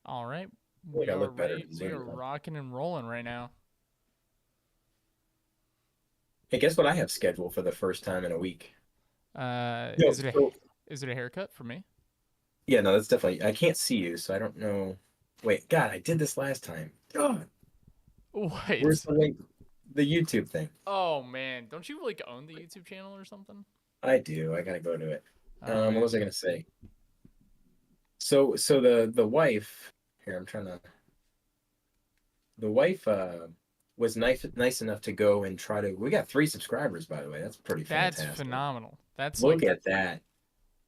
All right. I feel like We I are look better ready. in We Zoom are though. rocking and rolling right now. Hey, guess what I have scheduled for the first time in a week? Uh, No, is it a so is it a haircut for me? yeah, no, that's definitely. I can't see you, so I don't know. Wait, God, I did this last time. God, where's What? the link? The YouTube thing. Oh man, don't you like own the YouTube channel or something? I do. I gotta go to it. Oh What man. was I gonna say? So the wife here. I'm trying to. The wife was nice enough to go and try to. We got 3 subscribers, by the way. That's pretty That's fantastic. phenomenal. That's Look like at that.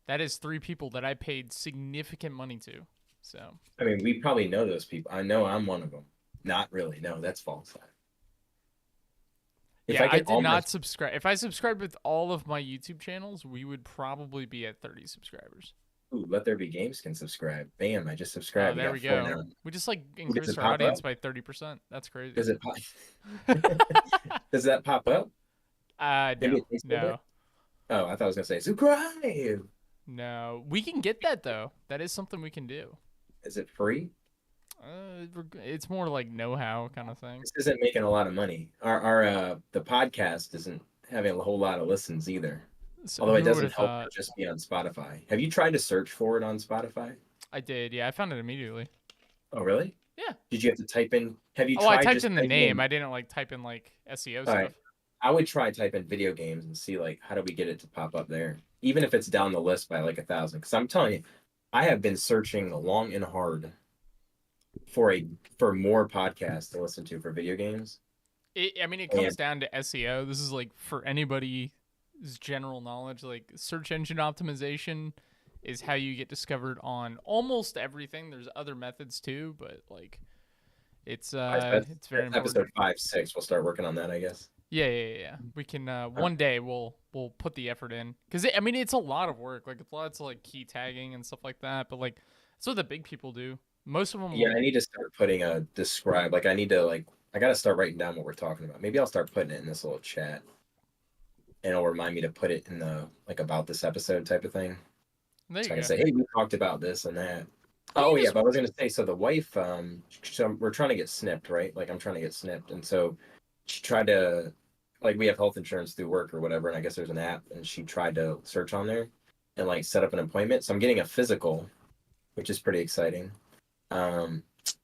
that is 3 people that I paid significant money to. So I mean, we probably know those people. I know I'm one of them. Not really. No, that's false. If yeah, I I get did all my not subscribe. If I subscribed with all of my YouTube channels, we would probably be at 30 subscribers. ooh, Let There Be Games can subscribe. Bam, I just Oh, subscribed. We there got we four go. now. We just like Does increased it our pop up? audience by 30%. That's crazy. Does it pop? Does that pop up? Maybe No, it takes a little bit. no, Oh, I thought I was gonna say subscribe. no. We can get that though. That is something we can do. Is it free? It's more like know-how kind of thing. This isn't making a lot of money. Our the podcast isn't having a whole lot of listens either. So Although it who would doesn't have help to thought? just be on Spotify. Have you tried to search for it on Spotify? I did. Yeah, I found it immediately. Oh, really? Yeah. Did you have to type in? Have you Oh, I tried typed just in the typing name. in? I didn't like type in like SEO All right. stuff. I would try type in video games and see like how do we get it to pop up there, even if it's down the list by like 1,000. Because I'm telling you, I have been searching long and hard for a for more podcasts to listen to for video games. I mean, it comes And down to SEO. This is like for anybody's general knowledge. Like search engine optimization is how you get discovered on almost everything. There's other methods too, but like it's all right, so that's it's very important. episode 5, 6. We'll start working on that, I guess. Yeah. We can Uh, one day we'll put the effort in because I mean it's a lot of work. Like it's lots of like key tagging and stuff like that. But like that's what the big people do. Most of them yeah, I will. need to start putting a describe. Like I need to like I got to start writing down what we're talking about. Maybe I'll start putting it in this little chat, and it'll remind me to put it in the like about this episode type of thing. There So you I can go. say, hey, we talked about this and that. You Oh can yeah, just but I was gonna say, so the wife, so we're trying to get snipped, right? Like I'm trying to get snipped, and so she tried to, like, we have health insurance through work or whatever, and I guess there's an app, and she tried to search on there and like set up an appointment. So I'm getting a physical, which is pretty exciting,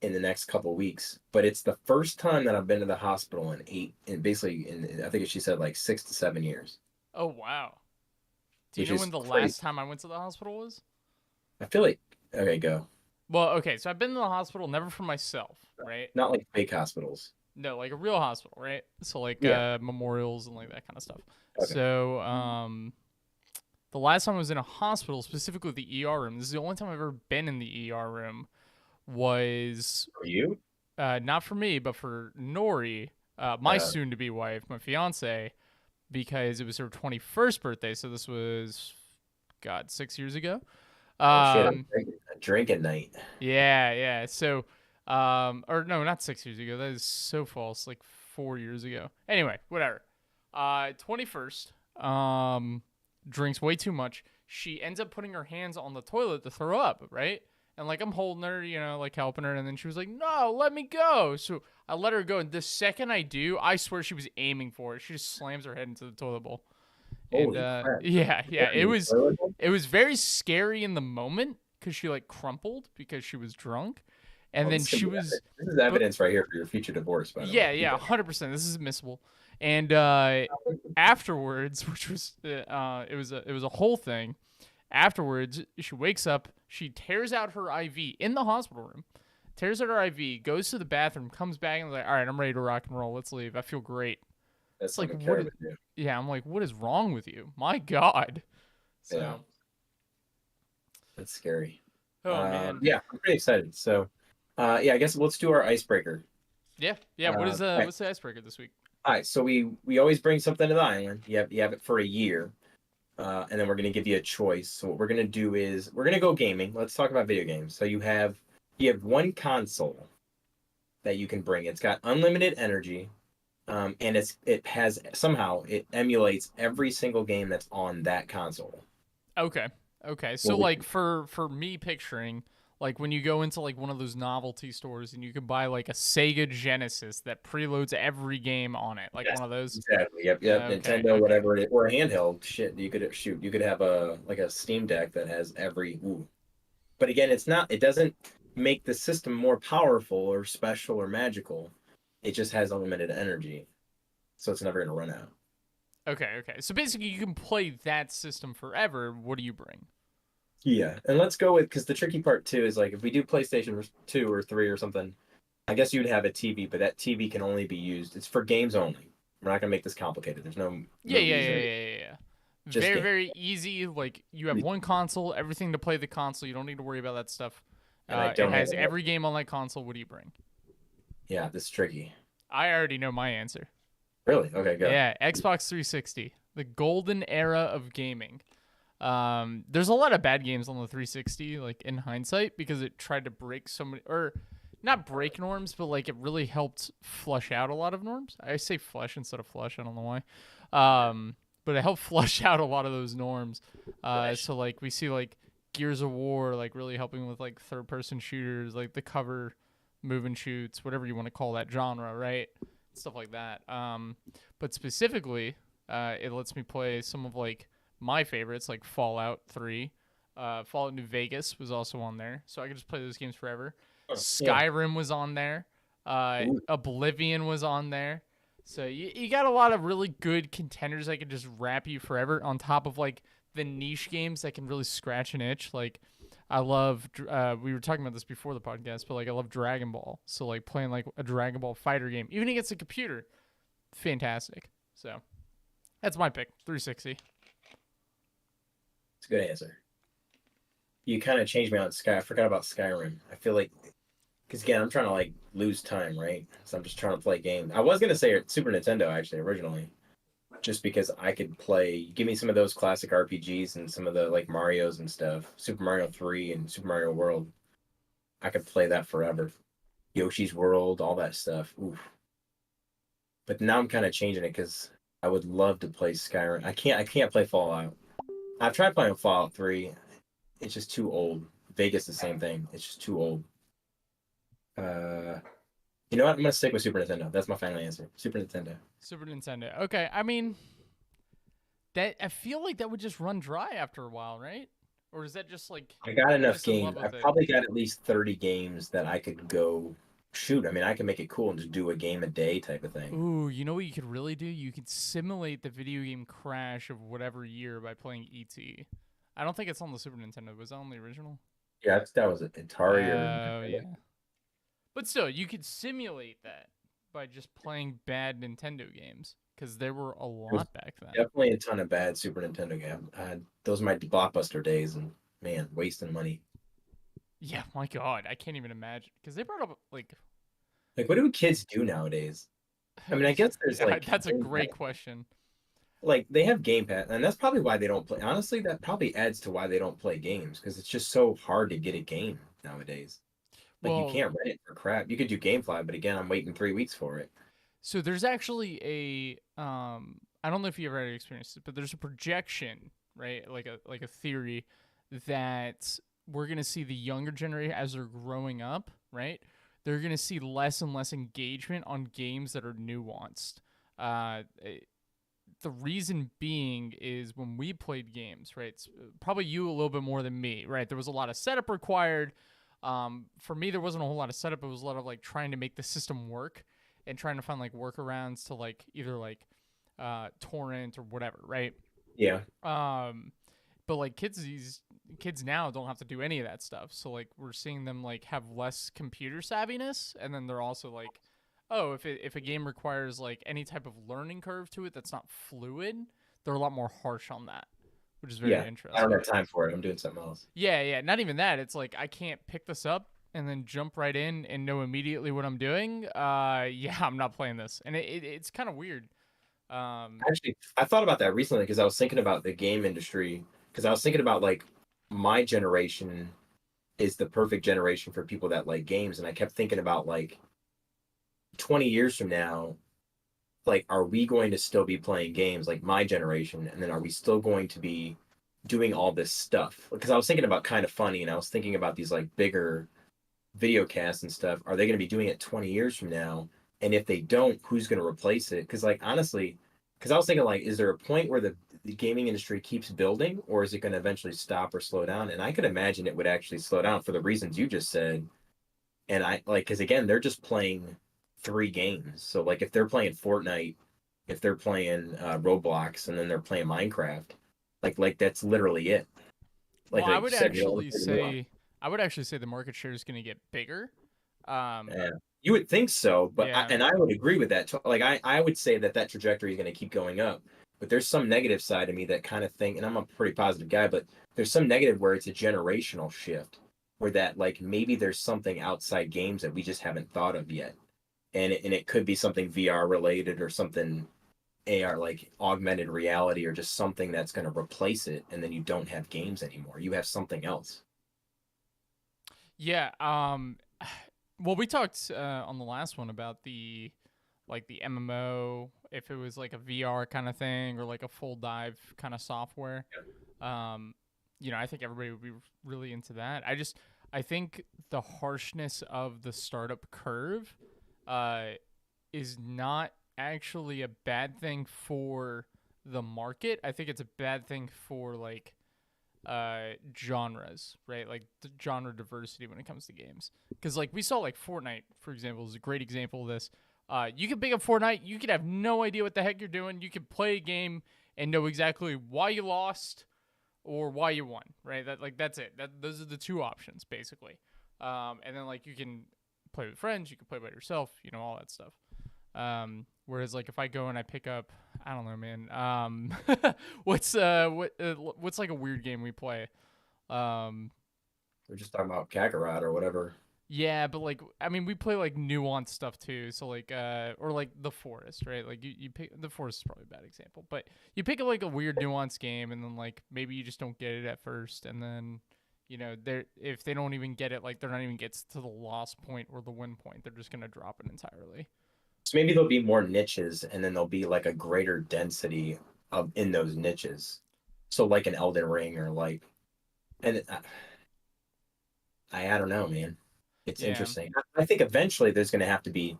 in the next couple weeks. But it's the first time that I've been to the hospital in basically in I think she said like 6 to 7 years, oh wow. Do you which know is when the crazy. last time I went to the hospital was? I feel like okay, go. Well, okay, so I've been to the hospital never for myself, right? Not like fake hospitals. No, like a real hospital, right? So like Yeah. memorials and like that kind of stuff. Okay. So the last time I was in a hospital, specifically the ER room, this is the only time I've ever been in the ER room, was For you? not for me, but for Nori, my Uh, soon to be wife, my fiance, because it was her 21st birthday. So this was, God, 6 years ago. oh shit, Um, a drinking night. yeah. So, or no, not 6 years ago. That is so false. Like 4 years ago. Anyway, whatever. 21st. Drinks way too much. She ends up putting her hands on the toilet to throw up, right? And like I'm holding her, like helping her, and then she was like, "No, let me go." So I let her go, and the second I do, I swear she was aiming for it. She just slams her head into the toilet bowl, and Holy crap. yeah, What, in the toilet bowl? it was very scary in the moment because she like crumpled because she was drunk, and Oh, then this could she be was, evidence. This is but evidence right here for your future divorce, by the way. yeah, Keep it. 100%. This is admissible. And afterwards, which was it was a whole thing. Afterwards, she wakes up, she tears out her IV in the hospital room, tears out her IV, goes to the bathroom, comes back and is like, "All right, I'm ready to rock and roll. Let's leave. I feel great." That's It's like like a what? Karen would do. Yeah, I'm like, what is wrong with you? My God. Yeah, So, that's scary. oh man, Yeah, I'm pretty excited. So, yeah, I guess let's do our icebreaker. yeah. What is All right. what's the icebreaker this week? All right. So we always bring something to the island. You have it for a year, and then we're gonna give you a choice. So what we're gonna do is we're gonna go gaming. Let's talk about video games. So you have one console that you can bring. It's got unlimited energy, and it emulates every single game that's on that console. Okay. Okay. So What would like you? for me picturing Like when you go into like one of those novelty stores and you can buy like a Sega Genesis that preloads every game on it, like Yes, one of those. exactly. Yep, yep. Okay, Nintendo, okay. whatever it is, or a handheld. Shit, you could shoot. You could have a like a Steam Deck that has every. Ooh. But again, it's not. It doesn't make the system more powerful or special or magical. It just has unlimited energy, so it's never gonna run out. Okay, okay. So basically, you can play that system forever. What do you bring? Yeah, and let's go with because the tricky part too is like if we do PlayStation 2 or 3 or something, I guess you'd have a TV, but that TV can only be used. It's for games only. We're not gonna make this complicated. There's no Yeah, yeah, movies yeah, or yeah, yeah. Yeah. just Very, games. very easy. Like you have one console, everything to play the console. You don't need to worry about that stuff. And I It don't have has any. every game on that console. What do you bring? Yeah, this is tricky. I already know my answer. Really? Okay, go. Yeah, Xbox 360, the golden era of gaming. There's a lot of bad games on the 360, like in hindsight, because it tried to break so many, or not break norms, but like it really helped flush out a lot of norms. I say flush instead of flush. I don't know why. But it helped flush out a lot of those norms. Fresh. So like we see like Gears of War, like really helping with like third person shooters, like the cover move and shoots, whatever you want to call that genre, right? Stuff like that. But specifically, it lets me play some of like my favorites, like Fallout 3. Fallout New Vegas was also on there, so I could just play those games forever. Huh, yeah. Skyrim was on there. Ooh, Oblivion was on there. So you got a lot of really good contenders that could just wrap you forever on top of like the niche games that can really scratch an itch. Like I love we were talking about this before the podcast, but like I love Dragon Ball. So like playing like a Dragon Ball fighter game, even against a computer, fantastic. So that's my pick, 360. it's a good answer. You kind of changed me on Sky. I forgot about Skyrim. I feel like because again, I'm trying to like lose time, right? So I'm just trying to play games. I was gonna say Super Nintendo actually originally, just because I could play. Give me some of those classic RPGs and some of the like Mario's and stuff. Super Mario 3 and Super Mario World. I could play that forever. Yoshi's World, all that stuff. Oof. But now I'm kind of changing it because I would love to play Skyrim. I can't play Fallout. I've tried playing Fallout 3. It's just too old. Vegas the same thing. It's just too old. Uh you know what? I'm gonna stick with Super Nintendo. That's my final answer. Super Nintendo. Super Nintendo. Okay, I mean that I feel like that would just run dry after a while, right? Or is that just like I got you're enough just in games. love with I've it? probably got at least 30 games that I could go shoot. I mean, I can make it cool and just do a game a day type of thing. Ooh, you know what you could really do? You could simulate the video game crash of whatever year by playing ET. I don't think it's on the Super Nintendo. Was that on the original? Yeah, that was Atari or Oh, Nintendo. yeah. But still, you could simulate that by just playing bad Nintendo games because there were a There's lot back then. definitely a ton of bad Super Nintendo games. Those are my blockbuster days, and man, wasting money. Yeah, my God, I can't even imagine because they brought up like, Like, what do kids do nowadays? I mean, I guess there's yeah, like that's a great question. like they have Game Pass, and that's probably why they don't play. Honestly, that probably adds to why they don't play games because it's just so hard to get a game nowadays. Like you Well, can't rent it for crap. You could do GameFly, but again, I'm waiting 3 weeks for it. so there's actually a I don't know if you ever had experienced it, but there's a projection, right? Like a theory that we're gonna see the younger generation as they're growing up, right? They're gonna see less and less engagement on games that are nuanced. The reason being is when we played games, right? It's probably you a little bit more than me, right? There was a lot of setup required. For me, there wasn't a whole lot of setup. It was a lot of like trying to make the system work and trying to find like workarounds to like either like torrent or whatever, right? Yeah, Um, but like these kids now don't have to do any of that stuff. So like we're seeing them like have less computer savviness, and then they're also like, oh, if a game requires like any type of learning curve to it that's not fluid, they're a lot more harsh on that, which is very yeah. I don't interesting. have time for it. I'm doing something else. Yeah, yeah. Not even that. It's like I can't pick this up and then jump right in and know immediately what I'm doing. Yeah, I'm not playing this, and it's kind of weird. Um, Actually, I thought about that recently because I was thinking about the game industry. Because I was thinking about like my generation is the perfect generation for people that like games, and I kept thinking about like 20 years from now, like, are we going to still be playing games like my generation? And then are we still going to be doing all this stuff. Because I was thinking about Kind of Funny, and I was thinking about these like bigger video casts and stuff. Are they going to be doing it 20 years from now? And if they don't, who's going to replace it? Because like honestly, because I was thinking like, is there a point where the gaming industry keeps building, or is it going to eventually stop or slow down? And I could imagine it would actually slow down for the reasons you just said. And I like, because again, they're just playing three games. So like, if they're playing Fortnite, if they're playing Roblox, and then they're playing Minecraft, like that's literally it. Well, Like you said, you know, I would actually say the market share is going to get bigger. Um, yeah, you would think so, but yeah, and I would agree with that. Like I would say that that trajectory is going to keep going up. But there's some negative side of me that kind of think, and I'm a pretty positive guy, but there's some negative where it's a generational shift, where that like maybe there's something outside games that we just haven't thought of yet, and it could be something VR related or something AR like augmented reality or just something that's going to replace it, and then you don't have games anymore. You have something else. yeah. Well, we talked on the last one about the like the MMO, if it was like a VR kind of thing or like a full dive kind of software. Um, I think everybody would be really into that. I think the harshness of the startup curve uh, is not actually a bad thing for the market. I think it's a bad thing for like genres, right? Like the genre diversity when it comes to games. Because like we saw like Fortnite, for example, is a great example of this. You could pick up Fortnite, you could have no idea what the heck you're doing. You could play a game and know exactly why you lost or why you won, right? That's it. Those are the two options basically. And then like you can play with friends, you can play by yourself, all that stuff. Whereas like if I go and I pick up, I don't know, man. What's like a weird game we play? Um, We're just talking about Kakarot or whatever. yeah, but like I mean, we play like nuanced stuff too. So like or like The Forest, right? Like you pick The Forest is probably a bad example, but you pick like a weird nuanced game, and then like maybe you just don't get it at first, and then they're if they don't even get it, like they're not even gets to the loss point or the win point, they're just gonna drop it entirely. So maybe there'll be more niches, and then there'll be like a greater density of in those niches. So like an Elden Ring or like, and I don't know, man. It's Yeah. interesting. I think eventually there's going to have to be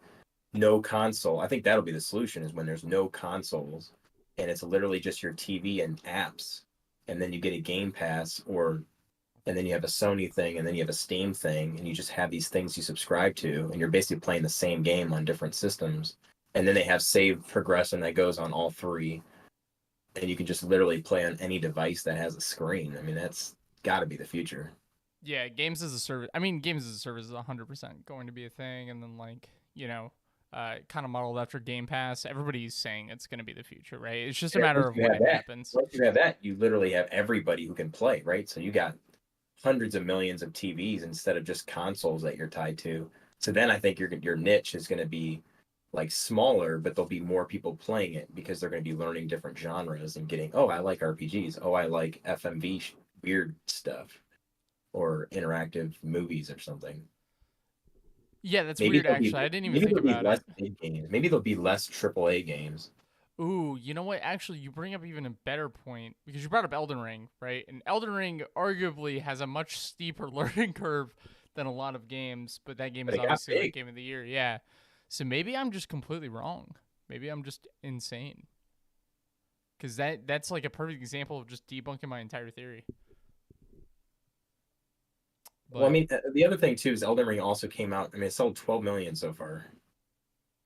no console. I think that'll be the solution is when there's no consoles and it's literally just your TV and apps, and then you get a Game Pass or and then you have a Sony thing and then you have a Steam thing and you just have these things you subscribe to and you're basically playing the same game on different systems. And then they have save progression that goes on all three and you can just literally play on any device that has a screen. I mean, that's got to be the future. Yeah, games as a service. I mean, games as a service is 100% going to be a thing, and then like kind of modeled after Game Pass. Everybody's saying it's going to be the future, right? It's just a And matter of when it happens. once you have that, you literally have everybody who can play, right? So you got hundreds of millions of TVs instead of just consoles that you're tied to. So then I think your niche is going to be like smaller, but there'll be more people playing it because they're going to be learning different genres and getting, oh, I like RPGs. Oh, I like FMV weird stuff or interactive movies or something. Yeah, that's weird. Actually, I didn't even think about less it. big games. Maybe there'll be less AAA games. Ooh, you know what? Actually, you bring up even a better point because you brought up Elden Ring, right? And Elden Ring arguably has a much steeper learning curve than a lot of games, but that game But is it got obviously like big. game of the year. Yeah. So maybe I'm just completely wrong. Maybe I'm just insane. Cuz that's like a perfect example of just debunking my entire theory. Well, I But mean, the other thing too is Elden Ring also came out. I mean, it sold 12 million so far,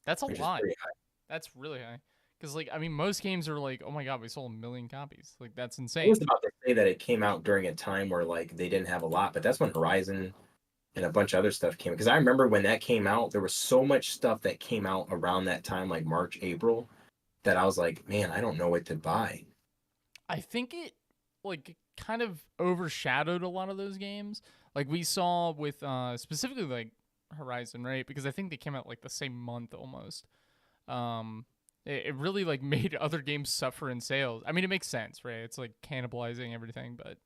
that's a which is lot. pretty high. That's really high. Cuz like I mean most games are like, "Oh my god, we sold 1 million copies." Like that's I was insane. about to say that it came out during a time where like they didn't have a lot, but that's when Horizon and a bunch of other stuff came. Because I remember when that came out, there was so much stuff that came out around that time, like March, April, that I was like, man, I don't know what to buy. I think it like kind of overshadowed a lot of those games. Like we saw with specifically like Horizon, right? Because I think they came out like the same month almost. It really like made other games suffer in sales. I mean, it makes sense, right? It's like cannibalizing everything, but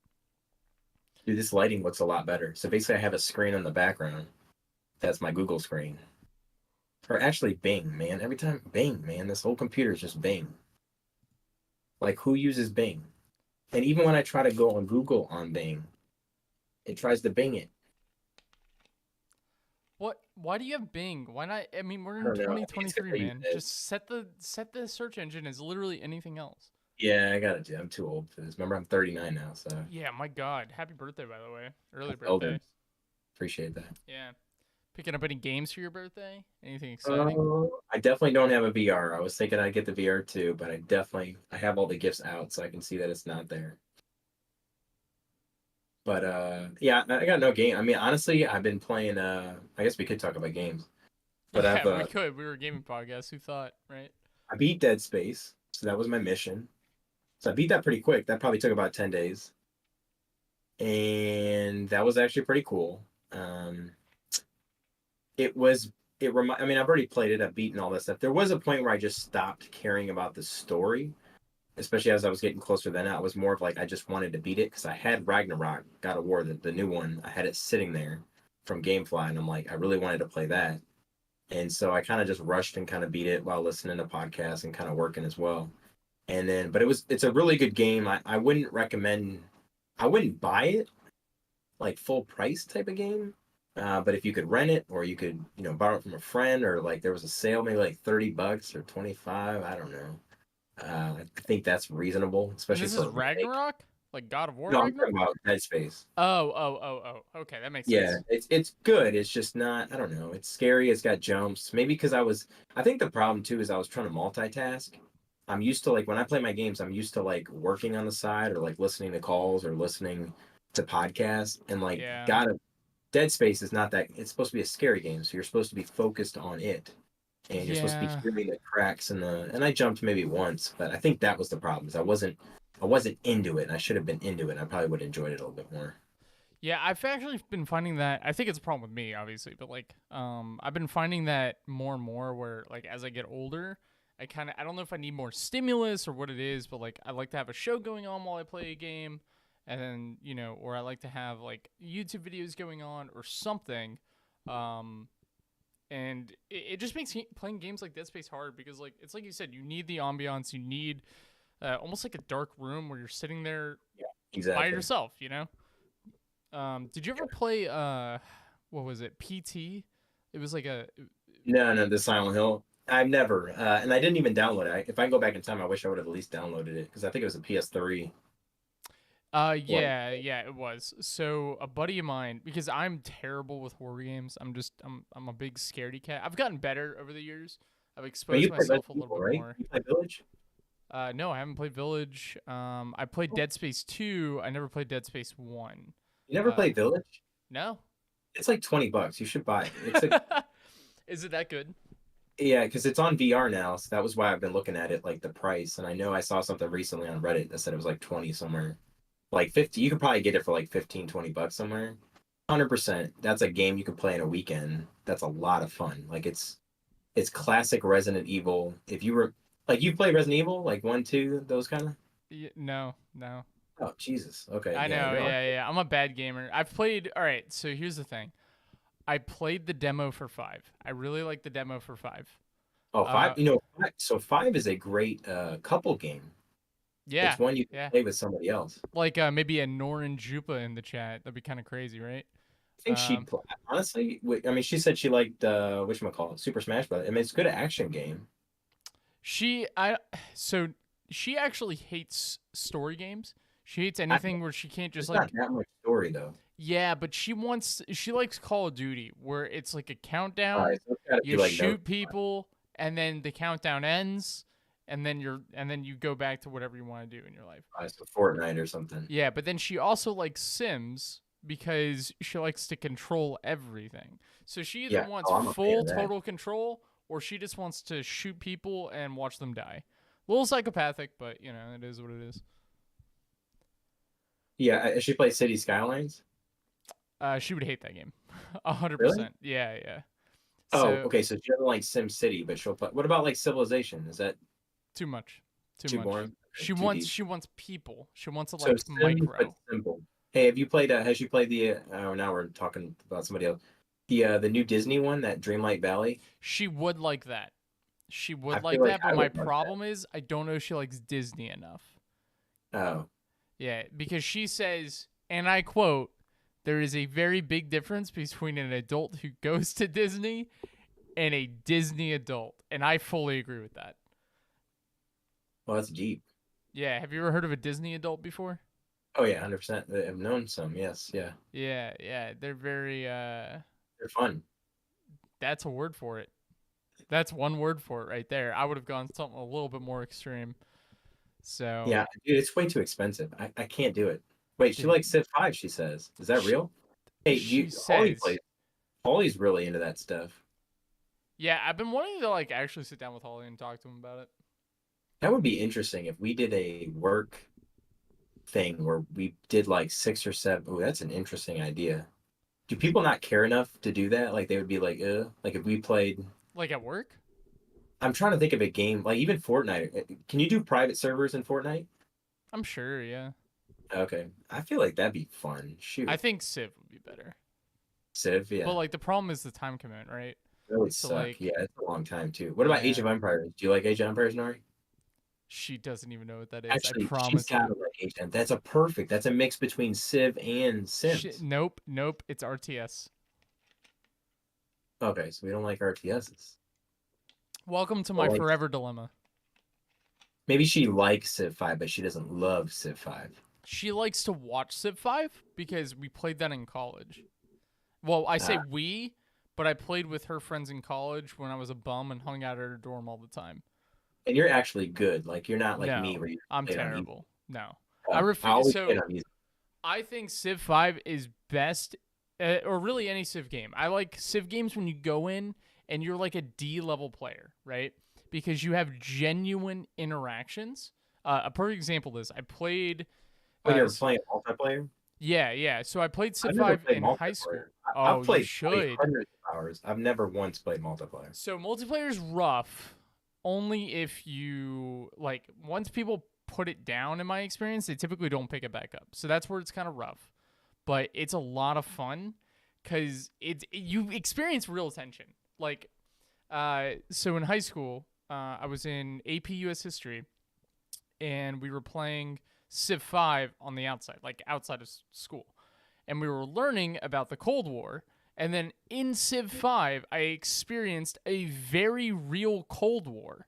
Dude, this lighting looks a lot better. So basically, I have a screen in the background. That's my Google screen. Or actually, Bing, man. Every time Bing, man, this whole computer is just Bing. Like, who uses Bing? And even when I try to go on Google on Bing, it tries to Bing it. What? Why do you have Bing? Why not? I mean, we're I in don't know. I think it's 2023, because I use man. it. Just set the search engine as literally anything else. Yeah, I gotta do. I'm too old for this. Remember, I'm 39 now, so Yeah, my God. Happy birthday, by the way. Early that's birthday. elders. Appreciate that. Yeah. Picking up any games for your birthday? Anything exciting? I definitely don't have a VR. I was thinking I'd get the VR too, but I have all the gifts out, so I can see that it's not there. But yeah, I got no game. I mean, honestly, I've been playing. I guess we could talk about games, but Yeah, we could. We were a gaming podcast. Who thought, right? I beat Dead Space, so that was my mission. So I beat that pretty quick. That probably took about 10 days, and that was actually pretty cool. It was I mean, I've already played it. I've beaten all that stuff. There was a point where I just stopped caring about the story, especially as I was getting closer. Then I was more of like I just wanted to beat it because I had Ragnarok, God of War, the new one. I had it sitting there from GameFly, and I'm like, I really wanted to play that. And so I kind of just rushed and kind of beat it while listening to podcasts and kind of working as well. And then, but it's a really good game. I wouldn't recommend, I wouldn't buy it like full price type of game. But if you could rent it or you could, borrow it from a friend or like there was a sale, maybe like $30 or 25, I don't know. I think that's reasonable, And especially this for is a remake. Ragnarok? Like God of War No, I'm Ragnarok? talking about Dead Space. Oh. Okay, that makes Yeah, sense. it's good. It's just not, I don't know. It's scary. It's got jumps. Maybe because I think the problem too is I was trying to multitask. I'm used to like when I play my games, I'm used to like working on the side or like listening to calls or listening to podcasts. And like Yeah. God, Dead Space is not that. It's supposed to be a scary game, so you're supposed to be focused on it, and you're supposed to be Yeah. hearing the cracks and the. And I jumped maybe once, but I think that was the problem. Is I wasn't into it, and I should have been into it. And I probably would have enjoyed it a little bit more. Yeah, I've actually been finding that I think it's a problem with me, obviously, but like I've been finding that more and more where like as I get older, I don't know if I need more stimulus or what it is, but like I like to have a show going on while I play a game and then, or I like to have like YouTube videos going on or something. Um and it just makes playing games like Dead Space hard because like it's like you said, you need the ambiance, you need almost like a dark room where you're sitting there Yeah, by exactly. yourself. Did you ever play what was it? PT? It was like a No, no, the Silent Hill. I've never, and I didn't even download it. If I can go back in time, I wish I would have at least downloaded it because I think it was a PS3. What? yeah, it was. So a buddy of mine, because I'm terrible with horror games. I'm a big scaredy cat. I've gotten better over the years. I've I mean, exposed you play myself Resident a little Evil, bit right? more. You play Village. No, I haven't played Village. I played Oh, Dead Space 2. I never played Dead Space 1. you never Uh played Village? no. It's like $20. You should buy it. It's a Is it that good? Yeah, because it's on VR now, so that was why I've been looking at it, like the price. And I know I saw something recently on Reddit that said it was like 20 somewhere. Like 50, you could probably get it for like 15, $20 somewhere. 100%. That's a game you could play in a weekend. That's a lot of fun. Like it's classic Resident Evil. If you were like you play Resident Evil, like one, two, those kind of. No. Oh, Jesus. Okay, I yeah, know, you're on. yeah. I'm a bad gamer. I've played. All right, so here's the thing. I played the demo for 5. I really like the demo for 5. Oh, five. Uh, So five is a great couple game. yeah, It's one you can yeah. play with somebody else. Like maybe a Norin Jupa in the chat. That'd be kind of crazy, right? I think Um, honestly. I mean, she said she liked whatchamacallit, Super Smash Bros. I mean, it's a good action game. she I so she actually hates story games. She hates I, anything where she can't just there's not like that much story though. yeah, but she likes Call of Duty where it's like a All countdown. right, so it's got to be You like no. shoot people and then the countdown ends and then you go back to whatever you want to do in your life. All right, so Fortnite or something. Yeah, but then she also likes Sims because she likes to control everything. So she either Yeah. wants Oh, I'm a fan full of that. total control or she just wants to shoot people and watch them die. A little psychopathic, but it is what it is. Yeah, she plays City Skylines. She would hate that game. 100%. Really? Yeah. Oh, So okay. So she doesn't like Sim City, but she'll play. What about like Civilization? Is that too much. Too too much. boring? Okay, She too wants deep. she wants people. She wants to So like Sim, but micro. simple. Hey, have you played? Has she played the? Oh, now we're talking about somebody else. The new Disney one, that Dreamlight Valley. She would like that. She I would feel like like that, but I my would love problem is I don't know if she likes Disney enough. that. Oh, Yeah, because she says, and I quote, there is a very big difference between an adult who goes to Disney and a Disney adult. And I fully agree with that. Well, that's deep. Yeah, have you ever heard of a Disney adult before? Oh yeah, 100%. I've known some. Yes, yeah, Yeah, yeah, they're very they're fun. that's a word for it. That's one word for it right there. I would have gone something a little bit more extreme. So, Yeah, dude, it's way too expensive. I can't do it. Wait, she dude, likes Civ 5, she says. Is that she, real? Hey, she Holly says, plays. Holly's really into that stuff. yeah, I've been wanting to like actually sit down with Holly and talk to him about it. That would be interesting if we did a work thing where we did like 6 or 7. Oh, that's an interesting idea. Do people not care enough to do that? Like they would be like, like if we played. Like at work? I'm trying to think of a game like even Fortnite. Can you do private servers in Fortnite? I'm sure, yeah. Okay, I feel like that'd be fun. I Shoot, think Civ would be better. Civ, But yeah, like the problem is the time commitment, right? that would So suck. like, Yeah, it's a long time too. What about Age yeah, of Empires? Do you like Age of Empires, Nori? she doesn't even know what that is. I Actually, she's promise got you. to like Age of. That's a perfect. That's a mix between Civ and Sims. Nope, nope. It's RTS. Okay, so we don't like RTSs. Welcome to my Well, like forever dilemma. maybe she likes Civ 5, but she doesn't love Civ 5. She likes to watch Civ 5 because we played that in college. Well, I say Ah, we, but I played with her friends in college when I was a bum and hung out at her dorm all the time. and you're actually good. Like you're not like me No, where you I'm play it on easy. terrible. No. I I refuse. always play it So on easy. I think Civ 5 is best, or really any Civ game. I like Civ games when you go in and you're like a D level player, right? Because you have genuine interactions. A perfect example is I played. When you're playing multiplayer, Yeah, yeah. So I played Civ I've never 5 played in high multiplayer. school. I've Oh, you played like should. hundreds of hours. I've never once played multiplayer. So multiplayer's rough only if you like once people put it down in my experience, they typically don't pick it back up. So that's where it's kind of rough. But it's a lot of fun cuz you experience real tension. Like so in high school, I was in AP US history and we were playing Civ 5 on the outside, like outside of school. And we were learning about the Cold War. And then in Civ 5, I experienced a very real Cold War.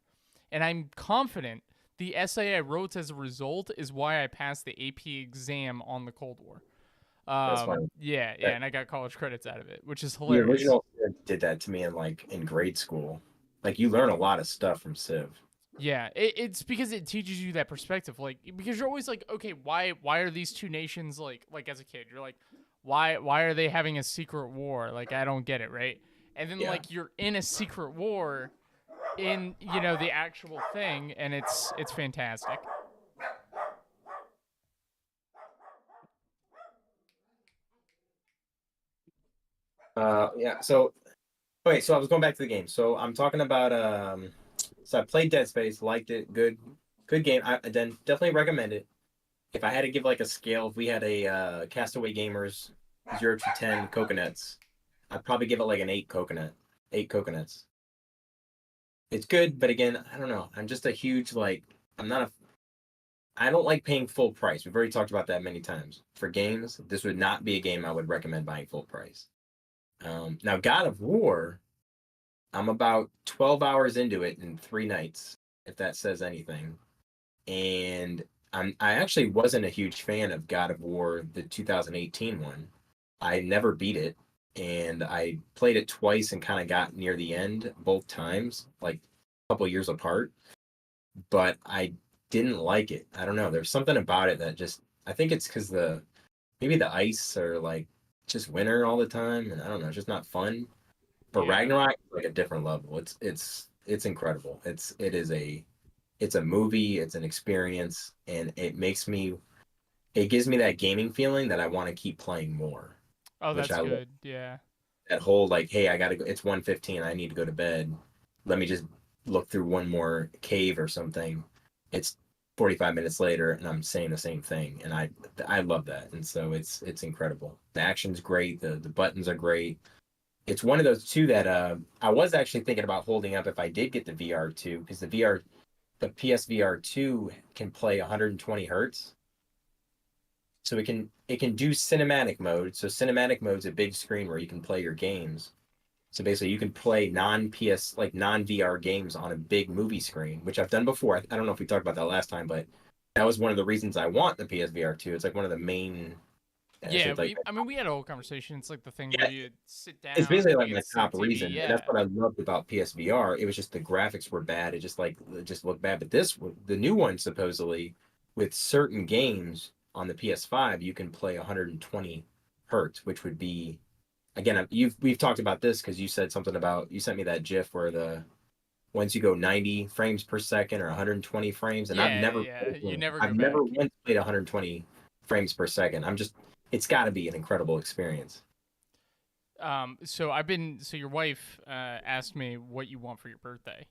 And I'm confident the essay I wrote as a result is why I passed the AP exam on the Cold War. That's funny. Yeah, yeah, That and I got college credits out of it, which is the hilarious. original Civ did that to me in grade school. Like you learn a lot of stuff from Civ. Yeah, it's because it teaches you that perspective. Like, because you're always like, okay, why are these two nations like as a kid, you're like, why are they having a secret war? Like, I don't get it, right? And then Yeah. like you're in a secret war in the actual thing, and it's fantastic. Yeah. So okay, so I was going back to the game. So I'm talking about so I played Dead Space, liked it, good game. I then definitely recommend it. If I had to give like a scale, if we had a Castaway Gamers 0 to 10 coconuts, I'd probably give it like an 8 coconut. 8 coconuts. It's good, but again, I don't know. I'm just a huge like I'm not a I don't like paying full price. We've already talked about that many times. For games, this would not be a game I would recommend buying full price. Now God of War, I'm about 12 hours into it in 3 nights, if that says anything. And I actually wasn't a huge fan of God of War, the 2018 one. I never beat it, and I played it twice and kind of got near the end both times, like a couple years apart. But I didn't like it. I don't know. There's something about it that just I think it's because maybe the ice or like just winter all the time, and I don't know, it's just not fun. But Yeah. Ragnarok is like a different level. It's incredible. It's a movie, it's an experience, and it gives me that gaming feeling that I want to keep playing more, Oh, which that's I love. good. Yeah. That whole like, hey, I gotta go. It's 1:15. I need to go to bed. Let me just look through one more cave or something. It's 45 minutes later, and I'm saying the same thing, and I love that, and so it's incredible. The action's great. The buttons are great. It's one of those two that I was actually thinking about holding up if I did get the VR2 because the PSVR 2 can play 120 hertz, So it can do cinematic mode. So cinematic mode's a big screen where you can play your games. So basically, you can play non-PS, like non-VR games on a big movie screen, which I've done before. I don't know if we talked about that last time, but that was one of the reasons I want the PSVR 2. It's like one of the main. Yeah, It's like, I mean, we had a whole conversation. It's like the thing where yeah, you sit it's down, basically you like get my to see the top TV. reason, and that's Yeah. what I loved about PSVR. It was just the graphics were bad. It just looked bad. But the new one, supposedly, with certain games on the PS5, you can play 120 hertz, which would be, again, we've talked about this because you said something about, you sent me that GIF where the once you go 90 frames per second or 120 frames, and Yeah, yeah. You never go I've never back. once played 120 frames per second. It's got to be an incredible experience. So your wife asked me what you want for your birthday,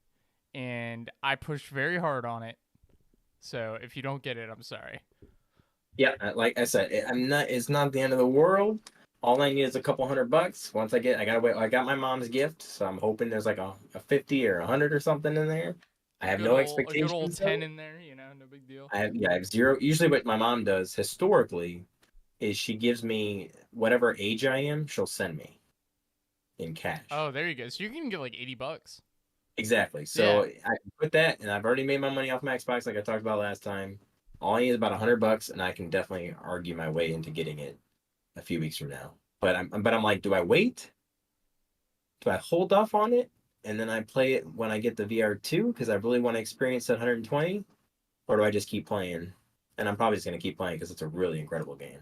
and I pushed very hard on it. So if you don't get it, I'm sorry. Yeah, like I said, it's not the end of the world. All I need is a couple $100. Once I gotta wait. I got my mom's gift, so I'm hoping there's like a 50 or 100 or something in there. I have no A good old expectations 10 though. in there, no big deal. I have zero. Usually, what my mom does historically is she gives me whatever age I am, she'll send me in cash. Oh, there you go. So you can get like $80. Exactly. Yeah. So I can put that, and I've already made my money off my Xbox, like I talked about last time. All I need is about $100, and I can definitely argue my way into getting it a few weeks from now. But I'm like, do I wait? Do I hold off on it, and then I play it when I get the VR2 because I really want to experience that 120, or do I just keep playing? And I'm probably just gonna keep playing because it's a really incredible game.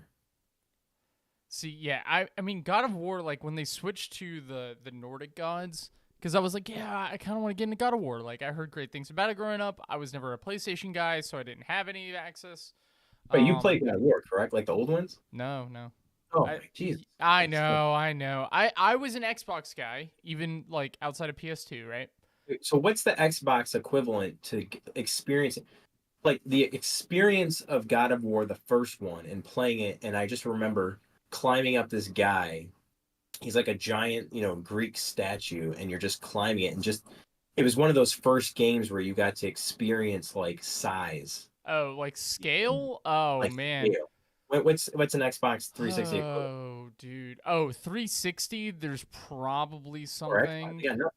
See, yeah, I mean God of War, like when they switched to the Nordic gods, because I was like, yeah, I kind of want to get into God of War. Like I heard great things about it growing up. I was never a PlayStation guy, so I didn't have any access. But you played Um, God of War, correct? Like the old ones? no, no. Oh I my Jesus! I know, I know. I was an Xbox guy, even like outside of PS2, right? So what's the Xbox equivalent to experiencing? Like the experience of God of War, the first one, and playing it, and I just remember climbing up this guy. He's like a giant, Greek statue, and you're just climbing it, and just it was one of those first games where you got to experience like size, Oh, like scale? Oh like man. scale. What's an Xbox 360 equivalent? Oh, dude. Oh, 360, there's probably Or Xbox? something, Yeah, no.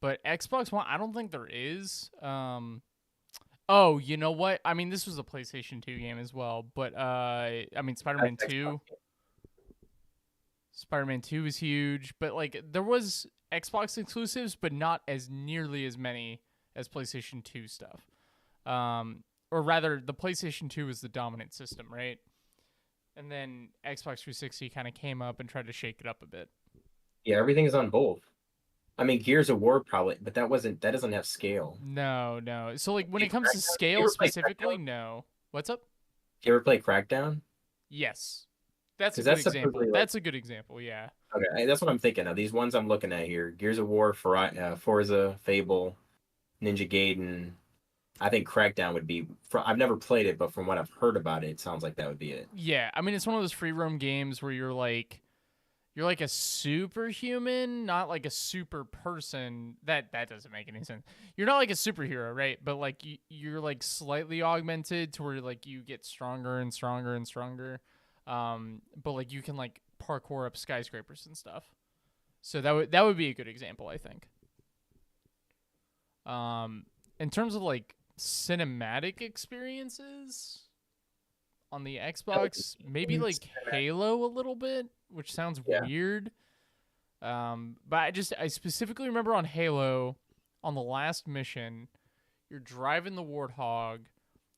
but Xbox One, I don't think there is. Oh, you know what? I mean, this was a PlayStation 2 game as well, but I mean, That's Xbox. Spider-Man 2 is huge, but like there was Xbox exclusives, but not as nearly as many as PlayStation 2 stuff. Or rather, the PlayStation 2 was the dominant system, right? And then Xbox 360 kind of came up and tried to shake it up a bit. Yeah, everything is on both. I mean, Gears of War probably, but that doesn't have scale. No, no. So like when Hey, it comes to Crackdown? You scale ever play specifically, Crackdown? no. What's up? You ever play Crackdown? Yes. That's a Because good that's example. supposedly like, That's a good example, yeah. okay, that's what I'm thinking of. These ones I'm looking at here: Gears of War, Forza, Fable, Ninja Gaiden. I think Crackdown would be. I've never played it, but from what I've heard about it, it sounds like that would be it. Yeah, I mean it's one of those free roam games where you're like a superhuman, not like a super person. That doesn't make any sense. You're not like a superhero, right? But like you're like slightly augmented to where like you get stronger and stronger and stronger. But like you can like parkour up skyscrapers and stuff. So that would be a good example, I think. In terms of like cinematic experiences on the Xbox, maybe like Halo a little bit, which sounds Yeah. weird. But I specifically remember on Halo, on the last mission, you're driving the Warthog,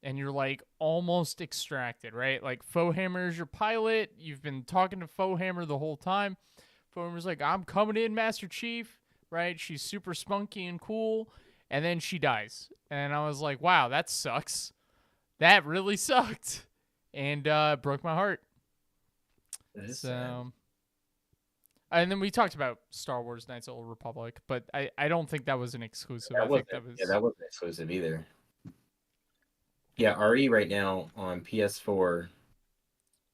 and you're like almost extracted, right? Like Foehammer's your pilot. You've been talking to Foehammer the whole time. Foehammer's like, "I'm coming in, Master Chief." Right? She's super spunky and cool, and then she dies, and I was like, "Wow, that sucks. That really sucked," and broke my heart. That is sad. So, and then we talked about Star Wars Knights of the Old Republic, but I don't think that was an exclusive. I think that Yeah, was that wasn't exclusive either. Yeah, RE right now on PS4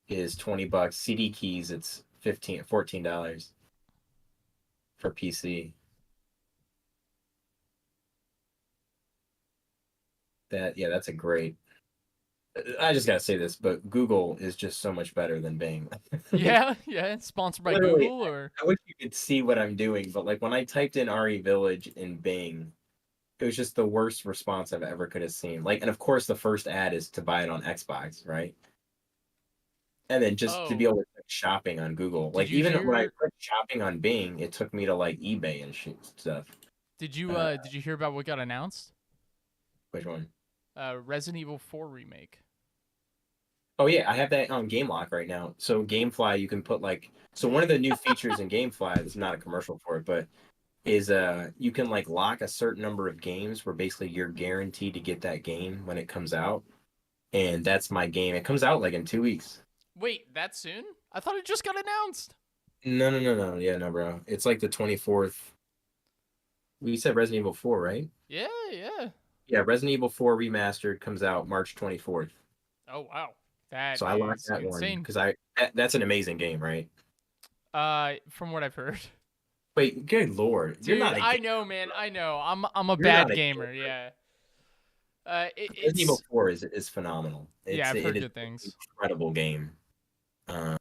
is $20. CD keys, it's $14 for PC. That's a great I just gotta say this, but Google is just so much better than Bing. Yeah, yeah. Sponsored by Literally, Google or I wish you could see what I'm doing, but like when I typed in RE Village in Bing, it was just the worst response I've ever could have seen. Like, and of course, the first ad is to buy it on Xbox, right? And then just to be oh, able to click shopping on Google, did like you even when I hear? clicked shopping on Bing, it took me to like eBay and shit stuff. Uh, Did you hear about what got announced? which one? Resident Evil 4 remake. Oh yeah, I have that on GameLock right now. So GameFly, you can put like so one of the new features in GameFly. This is not a commercial for it, but is you can like lock a certain number of games where basically you're guaranteed to get that game when it comes out. And that's my game. It comes out like in 2 weeks. Wait, that soon? I thought it just got announced. No, no, no, no. Yeah, no, bro. It's like the 24th. We said Resident Evil 4, right? Yeah, yeah. Yeah, Resident Evil 4 remastered comes out March 24th. Oh wow, that So I locked is that one insane. because that's an amazing game, right? From what I've heard. Wait, good lord, you're Dude, not a I gamer, know, man. bro. I know. I'm a You're not bad a gamer. gamer. Yeah. Resident Evil It's 4 is phenomenal. yeah. I've It heard is good an things. incredible game. Uh,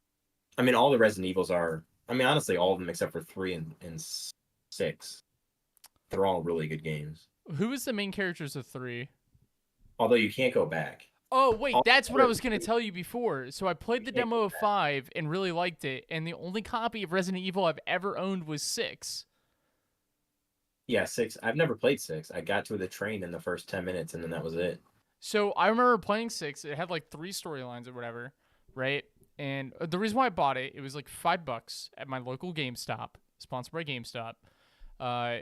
I mean, all the Resident Evils are. I mean, honestly, all of them except for 3 and 6. They're all really good games. Who is the main characters of 3? Although you can't go back. Oh wait, All that's what the I other was gonna 3, tell you before. So I played you the can't go demo of back. 5 and really liked it, and the only copy of Resident Evil I've ever owned was 6. Yeah, 6. I've never played 6. I got to the train in the first 10 minutes, and then that was it. So I remember playing 6. It had like 3 storylines or whatever, right? And the reason why I bought it, it was like $5 at my local GameStop, sponsored by GameStop, uh,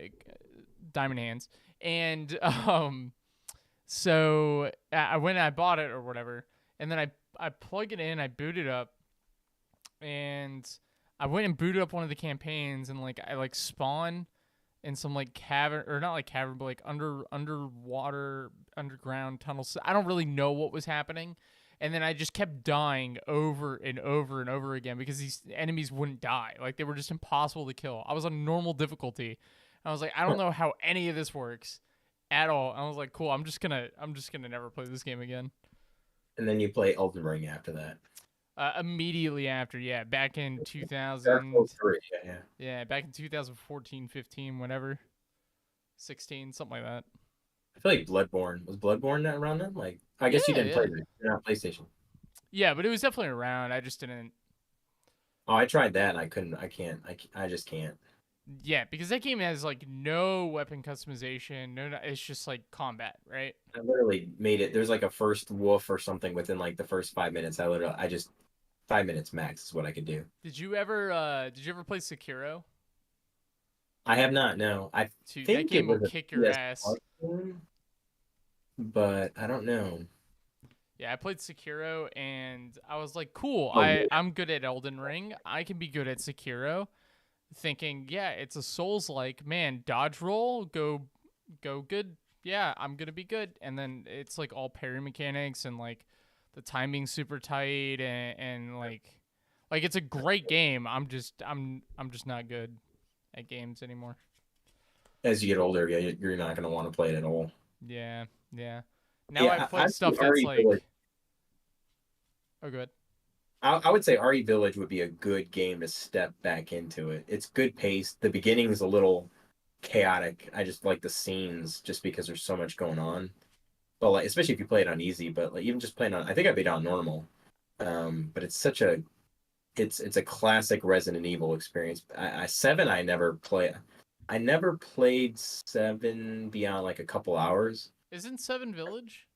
Diamond Hands, and so I went and I bought it or whatever, and then I plug it in, I boot it up, and I went and booted up one of the campaigns, and like I like spawn in some like cavern or not like cavern, but like underwater underground tunnels. I don't really know what was happening, and then I just kept dying over and over and over again because these enemies wouldn't die. Like they were just impossible to kill. I was on normal difficulty. I was like, I don't know how any of this works at all. I was like, cool. I'm just gonna never play this game again. And then you play Elden Ring after that. Immediately after, yeah, back in Dark 2000, Souls 3, yeah, yeah. yeah, back in 2014, 15, whatever, 16, something like that. I feel like Bloodborne was Bloodborne that around then. Like, I guess you Yeah, didn't play yeah, that. You're not PlayStation. yeah, but it was definitely around. I just didn't. Oh, I tried that and I couldn't. I can't. I just can't. Yeah, because that game has like no weapon customization. No, it's just like combat, right? I literally made it. There's like a first wolf or something within like the first 5 minutes. I just 5 minutes max is what I could do. Did you ever play Sekiro? I have not. No, I Dude, that think it game will was a kick your PS ass. Plus game, but I don't know. Yeah, I played Sekiro and I was like, cool. Oh I'm good at Elden Ring. I can be good at Sekiro. Thinking, yeah, it's a Souls like, man, dodge roll, go good. Yeah, I'm gonna be good. And then it's like all parry mechanics and like the timing's super tight and like it's a great game. I'm just not good at games anymore. as you get older, yeah, you're not gonna want to play it at all. Yeah, yeah. Now I Yeah, play see stuff that's RE Village. like, oh good. I would say RE Village would be a good game to step back into it. It's good pace. The beginning is a little chaotic. I just like the scenes just because there's so much going on. But like, especially if you play it on easy, but like even just playing on, I think I played on normal. But it's such a, it's a classic Resident Evil experience. Seven, I never played seven beyond like a couple hours. Isn't Seven Village?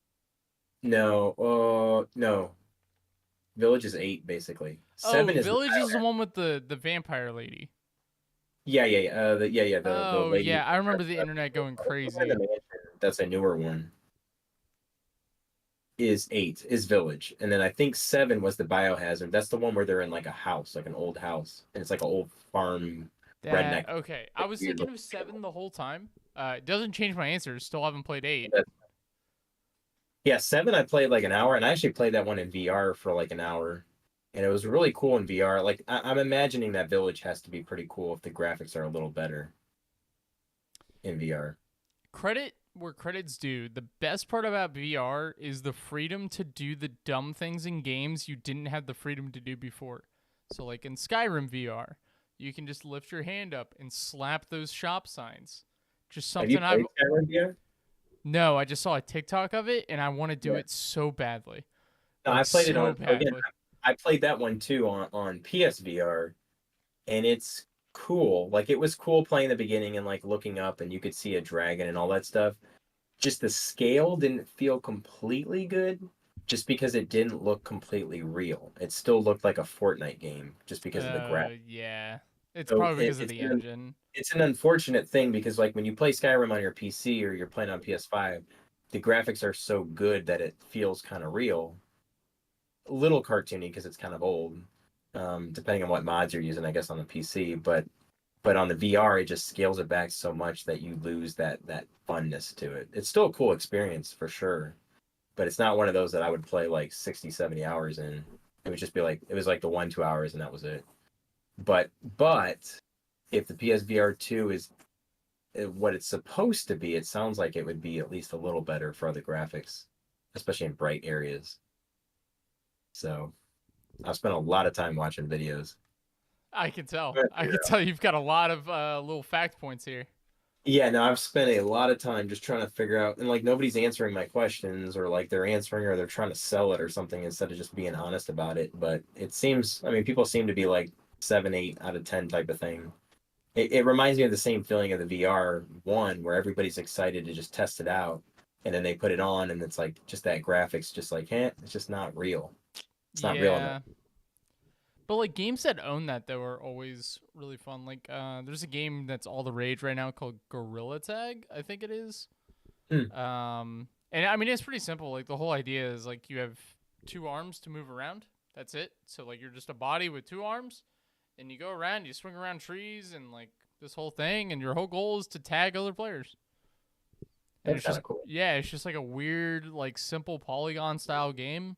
No, no. Village is 8 basically. Oh, Seven is the Village is the Biohazard. one with the vampire lady. Yeah, yeah, yeah. The Oh lady. yeah, I remember the internet going I think the one in the crazy. mansion, that's a newer one. Is 8 is Village, and then I think 7 was the Biohazard. That's the one where they're in like a house, like an old house, and it's like an old farm redneck. That okay. I Like, was weird thinking of looking seven family. the whole time. It doesn't change my answer. Still haven't played eight. Yeah, 7 I played like an hour, and I actually played that one in VR for like an hour, and it was really cool in VR. Like I'm imagining that Village has to be pretty cool if the graphics are a little better in VR. Credit where credit's due. The best part about VR is the freedom to do the dumb things in games you didn't have the freedom to do before. So, like in Skyrim VR, you can just lift your hand up and slap those shop signs. Just Have you something I've played Skyrim VR? no, I just saw a TikTok of it and I want to do Yeah. it so badly. No, Like I played it so on again. badly. I played that one too on PSVR, and it's cool. Like it was cool playing the beginning and like looking up and you could see a dragon and all that stuff. Just the scale didn't feel completely good, just because it didn't look completely real. It still looked like a Fortnite game, just because of the graphics. Yeah. It's So probably because of the engine. it's an unfortunate thing because like when you play Skyrim on your PC or you're playing on PS5, the graphics are so good that it feels kind of real. A little cartoony because it's kind of old, depending on what mods you're using, I guess, on the PC. But on the VR, it just scales it back so much that you lose that funness to it. It's still a cool experience for sure, but it's not one of those that I would play like 60, 70 hours in. It would just be like it was like the 1, 2 hours and that was it. But if the PSVR 2 is what it's supposed to be, it sounds like it would be at least a little better for the graphics, especially in bright areas. So I've spent a lot of time watching videos. I can tell. I can tell you've got a lot of little fact points here. Yeah, no, I've spent a lot of time just trying to figure out, and like nobody's answering my questions, or like they're answering, or they're trying to sell it or something instead of just being honest about it. But it seems, I mean, people seem to be like 7, 8 out of 10 type of thing. It reminds me of the same feeling of the VR one, where everybody's excited to just test it out, and then they put it on, and it's like just that graphics, just like, it's just not real. It's not real enough. Yeah. But like games that own that though are always really fun. Like there's a game that's all the rage right now called Gorilla Tag, I think it is. Hmm. And I mean it's pretty simple. Like the whole idea is like you have two arms to move around. That's it. So like you're just a body with two arms and you go around, you swing around trees and like this whole thing and your whole goal is to tag other players. And That's it's kind just of cool. yeah, it's just like a weird like simple polygon style game.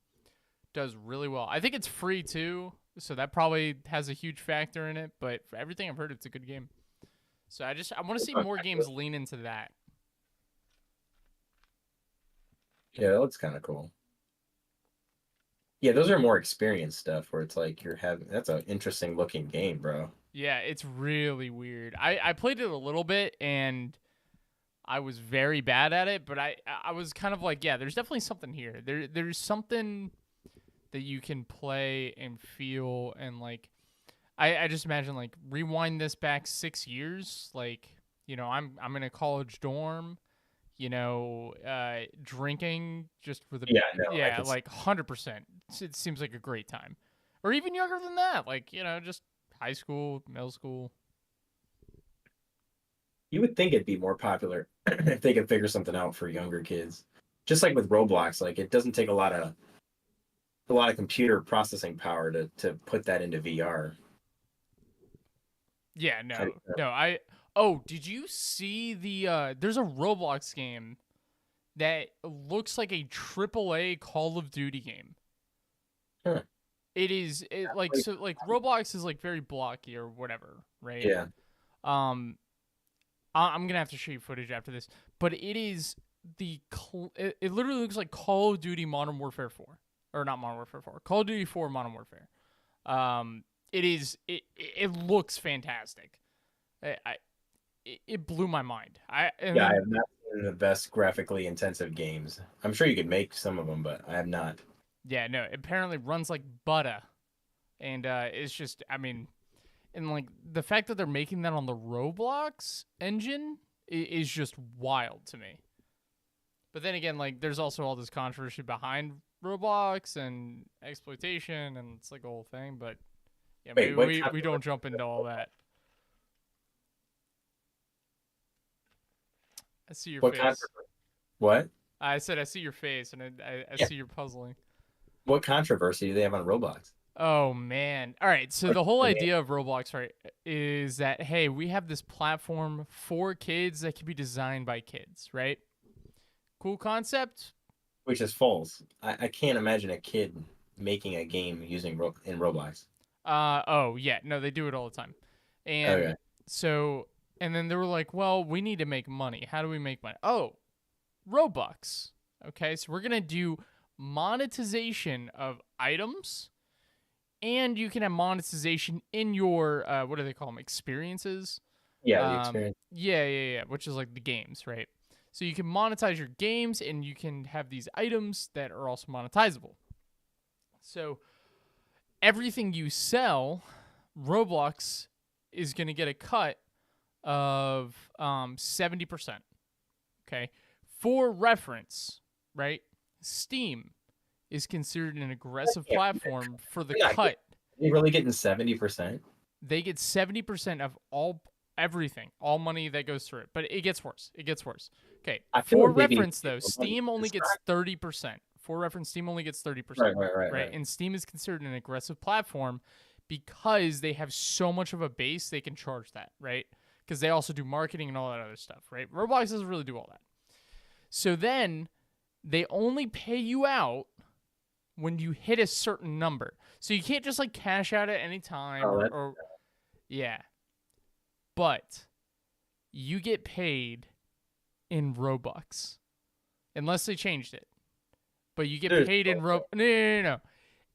Does really well. I think it's free too, so that probably has a huge factor in it. But for everything I've heard, it's a good game. So I want to see more games lean into that. Yeah, that looks kind of cool. Yeah, those are more experienced stuff where it's like you're having that's an interesting looking game, bro. Yeah, it's really weird. I played it a little bit and I was very bad at it, but I was kind of like, yeah, there's definitely something here. There's something that you can play and feel and like I just imagine like rewind this back 6 years, like, you know, I'm in a college dorm, you know, drinking just for the Yeah, no, I yeah, can. like 100%. It seems like a great time. Or even younger than that, like, you know, just high school, middle school. You would think it'd be more popular if they could figure something out for younger kids. Just like with Roblox, like it doesn't take a lot of computer processing power to put that into VR. Yeah, How do no. you No, I oh, did you see the there's a Roblox game that looks like a AAA Call of Duty game. Huh. It is it like so like Roblox is like very blocky or whatever, right? Yeah. Um, I'm gonna have to show you footage after this, but it is it literally looks like Call of Duty Modern Warfare 4 or not Modern Warfare 4, Call of Duty 4 Modern Warfare. It looks fantastic. I it blew my mind. I and Yeah, I then have not seen the best graphically intensive games. I'm sure you could make some of them, but I have not. yeah, no, it apparently runs like butter, and it's just I mean, and like the fact that they're making that on the Roblox engine is just wild to me. But then again, like there's also all this controversy behind Roblox and exploitation, and it's like a whole thing. But yeah, maybe Wait, what we don't jump into all that. I see your what face. controversy? What? I said I see your face, and I Yeah. see you're puzzling. What controversy do they have on Roblox? Oh man. All right, so Or the whole the game, idea of Roblox, right, is that hey, we have this platform for kids that can be designed by kids, right? Cool concept. which is false. I can't imagine a kid making a game using in Roblox. Oh yeah, no, they do it all the time. And Okay. so and then they were like, "Well, we need to make money. How do we make money?" Oh, Robux. Okay, so we're gonna do monetization of items, and you can have monetization in your what do they call them? Experiences. Yeah, the experience. Yeah, which is like the games, right? So you can monetize your games, and you can have these items that are also monetizable. So everything you sell, Roblox is going to get a cut of 70%. Okay. For reference, right? Steam is considered an aggressive Yeah, platform for the we're not getting, cut. are you really getting 70%? They get 70% of all everything, all money that goes through it. But it gets worse. It gets worse. Okay. I feel For like they need to reference, get though, more money. Steam only It's gets not 30%. For reference, Steam only gets 30%. right, right, right, Right. right. And Steam is considered an aggressive platform because they have so much of a base, they can charge that, right? Because they also do marketing and all that other stuff, right? Roblox doesn't really do all that. So then they only pay you out when you hit a certain number. So you can't just like cash out at any time Oh, or yeah. But you get paid in Robux unless they changed it. But you get there's paid in no.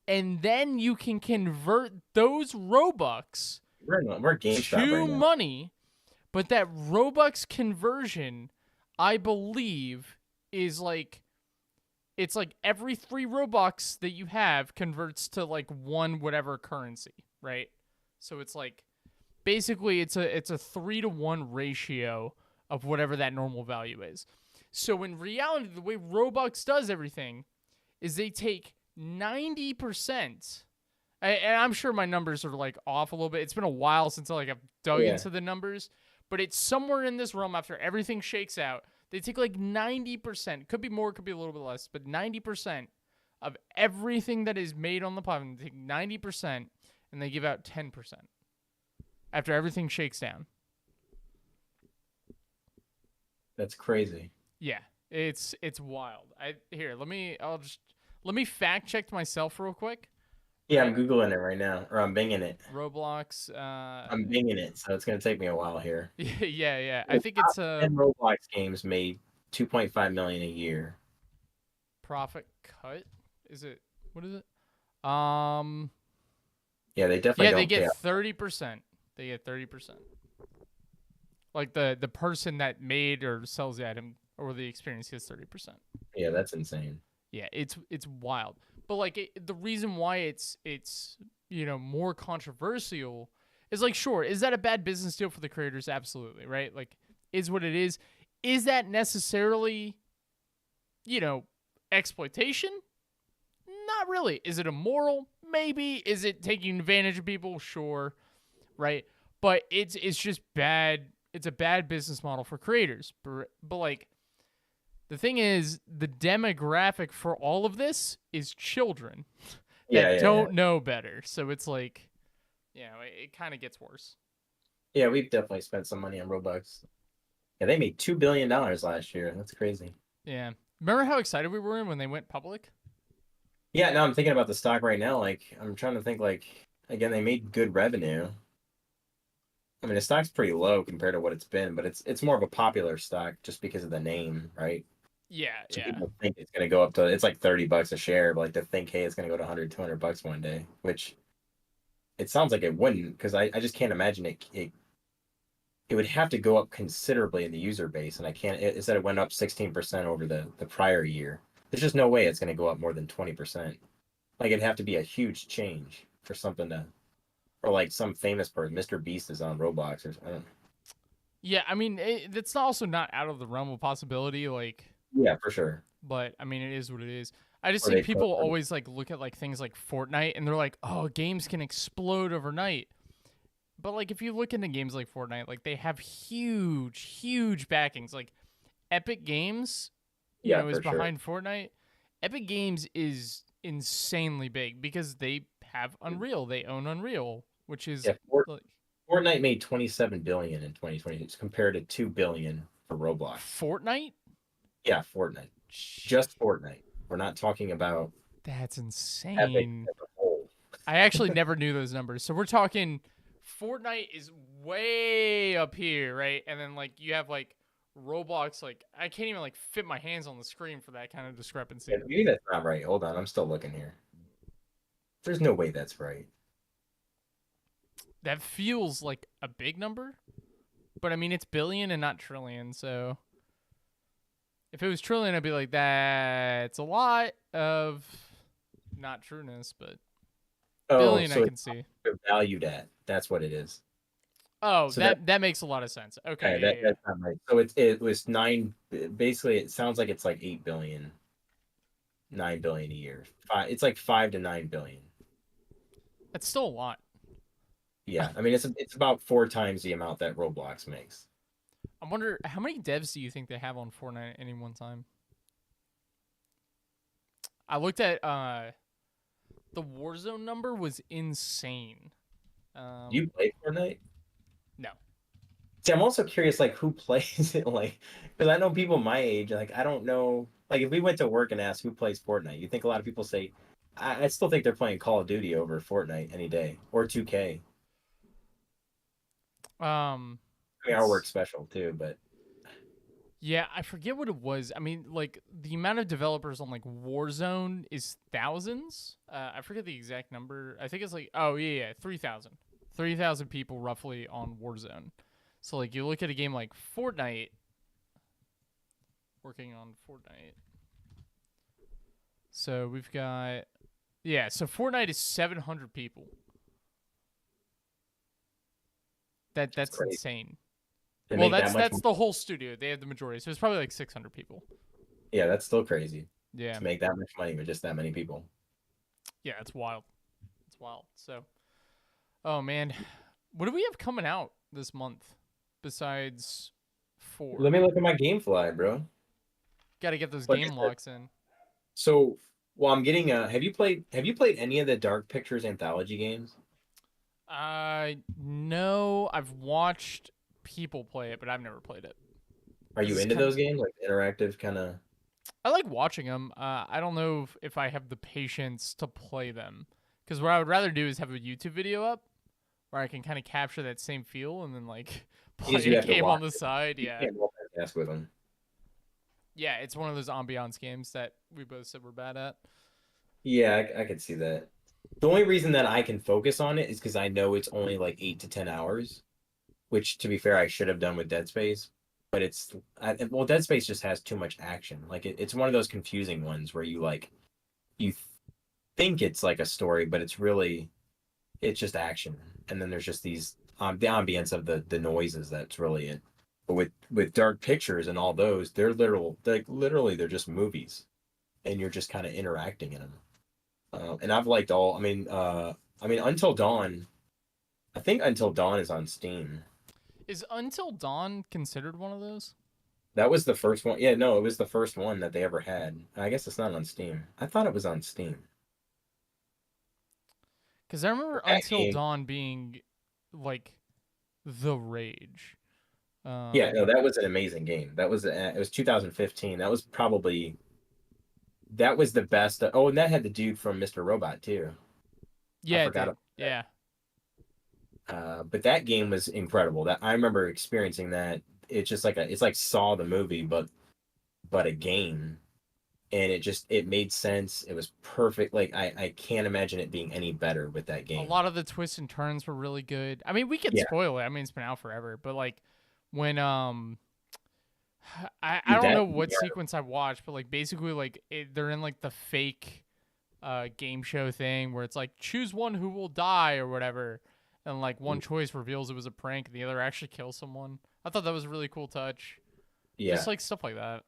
And then you can convert those Robux we're GameStop right to now. money, but that Robux conversion, I believe, is like it's like every 3 Robux that you have converts to like one whatever currency, right? So it's like basically it's a 3-to-1 ratio of whatever that normal value is. So in reality, the way Robux does everything is they take 90%. And I'm sure my numbers are like off a little bit. It's been a while since I've dug Yeah. into the numbers, but it's somewhere in this realm after everything shakes out. They take like 90%, could be more, could be a little bit less, but 90% of everything that is made on the platform, they take 90% and they give out 10% after everything shakes down. That's crazy. Yeah, it's wild. Let me fact check myself real quick. Yeah, Right, I'm Googling it right now, or I'm Binging it. Roblox. I'm Binging it, so it's gonna take me a while here. Yeah. I The think top it's 10 Roblox games made 2.5 million a year. profit cut. Is it? What is it? Yeah, they definitely Yeah, they don't pay get out. 30%. They get 30%. Like the person that made or sells the item or the experience gets 30%. Yeah, that's insane. Yeah, it's wild. But like the reason why it's more controversial is like sure, is that a bad business deal for the creators? Absolutely, right? Like is what it is. Is that necessarily exploitation? Not really. Is it immoral? Maybe. Is it taking advantage of people? Sure, right? But it's just bad. It's a bad business model for creators. But like the thing is, the demographic for all of this is children Yeah, that yeah, yeah. don't know better. So it's like, it kind of gets worse. Yeah, we've definitely spent some money on Robux. Yeah, they made $2 billion last year. That's crazy. Yeah. Remember how excited we were when they went public? Yeah, now I'm thinking about the stock right now. Like, I'm trying to think, like, again, they made good revenue. I mean, the stock's pretty low compared to what it's been, but it's more of a popular stock just because of the name, right? Yeah, So yeah. people think it's going to go up to, it's like $30 a share, but like to think, hey, it's going to go to 100, $200 one day, which it sounds like it wouldn't, because I just can't imagine it would have to go up considerably in the user base. And I can't, it said it went up 16% over the prior year. There's just no way it's going to go up more than 20%. Like it'd have to be a huge change for something to, or like some famous person, Mr. Beast is on Roblox or I don't know. Yeah, I mean, it's also not out of the realm of possibility, like, Yeah, for sure. but I mean, it is what it is. I just Or think they people always like look at like things like Fortnite and they're like, "Oh, games can explode overnight." But like if you look into games like Fortnite, like they have huge backings. Like Epic Games, yeah, is for sure. behind Fortnite. Epic Games is insanely big because they have Unreal. They own Unreal, which is Yeah, like Fortnite made 27 billion in 2020. It's compared to 2 billion for Roblox. Fortnite. Yeah, Fortnite. Just Fortnite. We're not talking about That's Epic insane. as a whole. I actually never knew those numbers. So we're talking Fortnite is way up here, right? And then like you have like Roblox, like I can't even like fit my hands on the screen for that kind of Yeah, discrepancy. maybe that's not right. Hold on, I'm still looking here. There's no way that's right. That feels like a big number, but I mean it's billion and not trillion, so if it was trillion, I'd be like, that's a lot of not trueness, but Oh, billion I so can it's see. valued at. That's what it is. Oh, So that that makes a lot of sense. okay, Okay, yeah, that's not right. So it was nine. Basically, it sounds like it's like 8 billion, 9 billion a year. It's like 5 to 9 billion. that's still a lot. Yeah, I mean it's about 4 times the amount that Roblox makes. I wonder how many devs do you think they have on Fortnite at any one time? I looked at the Warzone number was insane. Do you play Fortnite? No. See, I'm also curious, like who plays it, like because I know people my age, like I don't know, like if we went to work and asked who plays Fortnite, you think a lot of people say, I still think they're playing Call of Duty over Fortnite any day or 2K. Um, I mean, our work's it's special too, but yeah, I forget what it was. I mean, like the amount of developers on like Warzone is thousands. I forget the exact number. I think it's like oh yeah, 3,000. 3,000 people roughly on Warzone. So like you look at a game like Fortnite, working on Fortnite. So we've got yeah, so Fortnite is 700 people. it's That's crazy. insane. They Well, make that much. that's the whole studio. They have the majority, so it's probably like 600 people. Yeah, that's still crazy Yeah, to make that much money with just that many people. yeah, it's wild. It's wild. So, oh man, what do we have coming out this month besides Let four? me look at my GameFly, bro. Got to get those Like I game said, locks in. so well, I'm getting. Have you played any of the Dark Pictures anthology games? No, I've watched people play it, but I've never played it Are because you it's into kind. those games, like interactive kind of? I like watching them. I don't know if I have the patience to play them because what I would rather do is have a YouTube video up where I can kind of capture that same feel and then like Because play you a have to game on watch the it. side. You Yeah, can't multitask with them. yeah, it's one of those ambiance games that we both said we're bad at. Yeah, I could see that. The only reason that I can focus on it is because I know it's only like 8 to 10 hours, which to be fair, I should have done with Dead Space. But well, Dead Space just has too much action. Like it's one of those confusing ones where you think it's like a story, but it's just action. And then there's just these the ambience of the noises that's really it. But with Dark Pictures and all those, literally they're just movies, and you're just kind of interacting in them. And I've liked all. I mean, Until Dawn. I think Until Dawn is on Steam. Is Until Dawn considered one of those? That was the first one. Yeah, no, it was the first one that they ever had. I guess it's not on Steam. I thought it was on Steam. Because I remember That Until game. Dawn being like the rage. Yeah, no, Um, that was an amazing game. It was 2015. That was the best. Oh, and that had the dude from Mr. Robot too. I yeah, it forgot did. about Yeah, but that game was incredible. That I remember experiencing that. It's like Saw the movie, but a game, and it made sense. It was perfect. Like I can't imagine it being any better with that a game. lot of the twists and turns were really good. I mean, we can Yeah, spoil it. I mean, it's been out forever, but like when I dude, don't that know what sequence I watched, but like basically like they're in like the fake game show thing where it's like choose one who will die or whatever, and like one choice reveals it was a prank and the other actually kills someone. I thought that was a really cool touch. Just yeah. like stuff like that.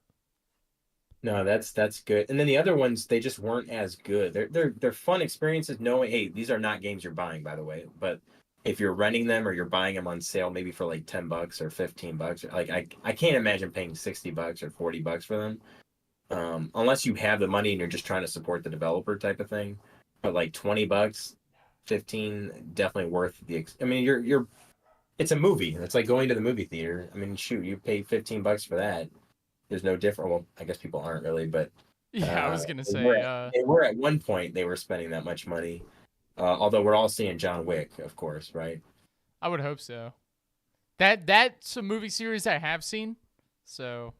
No, that's good. And then the other ones, they just weren't as good. They're fun experiences. Knowing, hey, these are not games you're buying, by the way. But if you're renting them or you're buying them on sale, maybe for like $10 or $15, like I can't imagine paying $60 or $40 for them. Unless you have the money and you're just trying to support the developer type of thing. But like $20, 15, definitely worth I mean, it's a movie. It's like going to the movie theater. I mean, shoot, you pay $15 for that. There's no different. Well, I guess people aren't really, but Yeah, I was gonna they were say. they were at one point they were spending that much money. Although we're all seeing John Wick, of course, right? I would hope so. That's a movie series I have seen, So,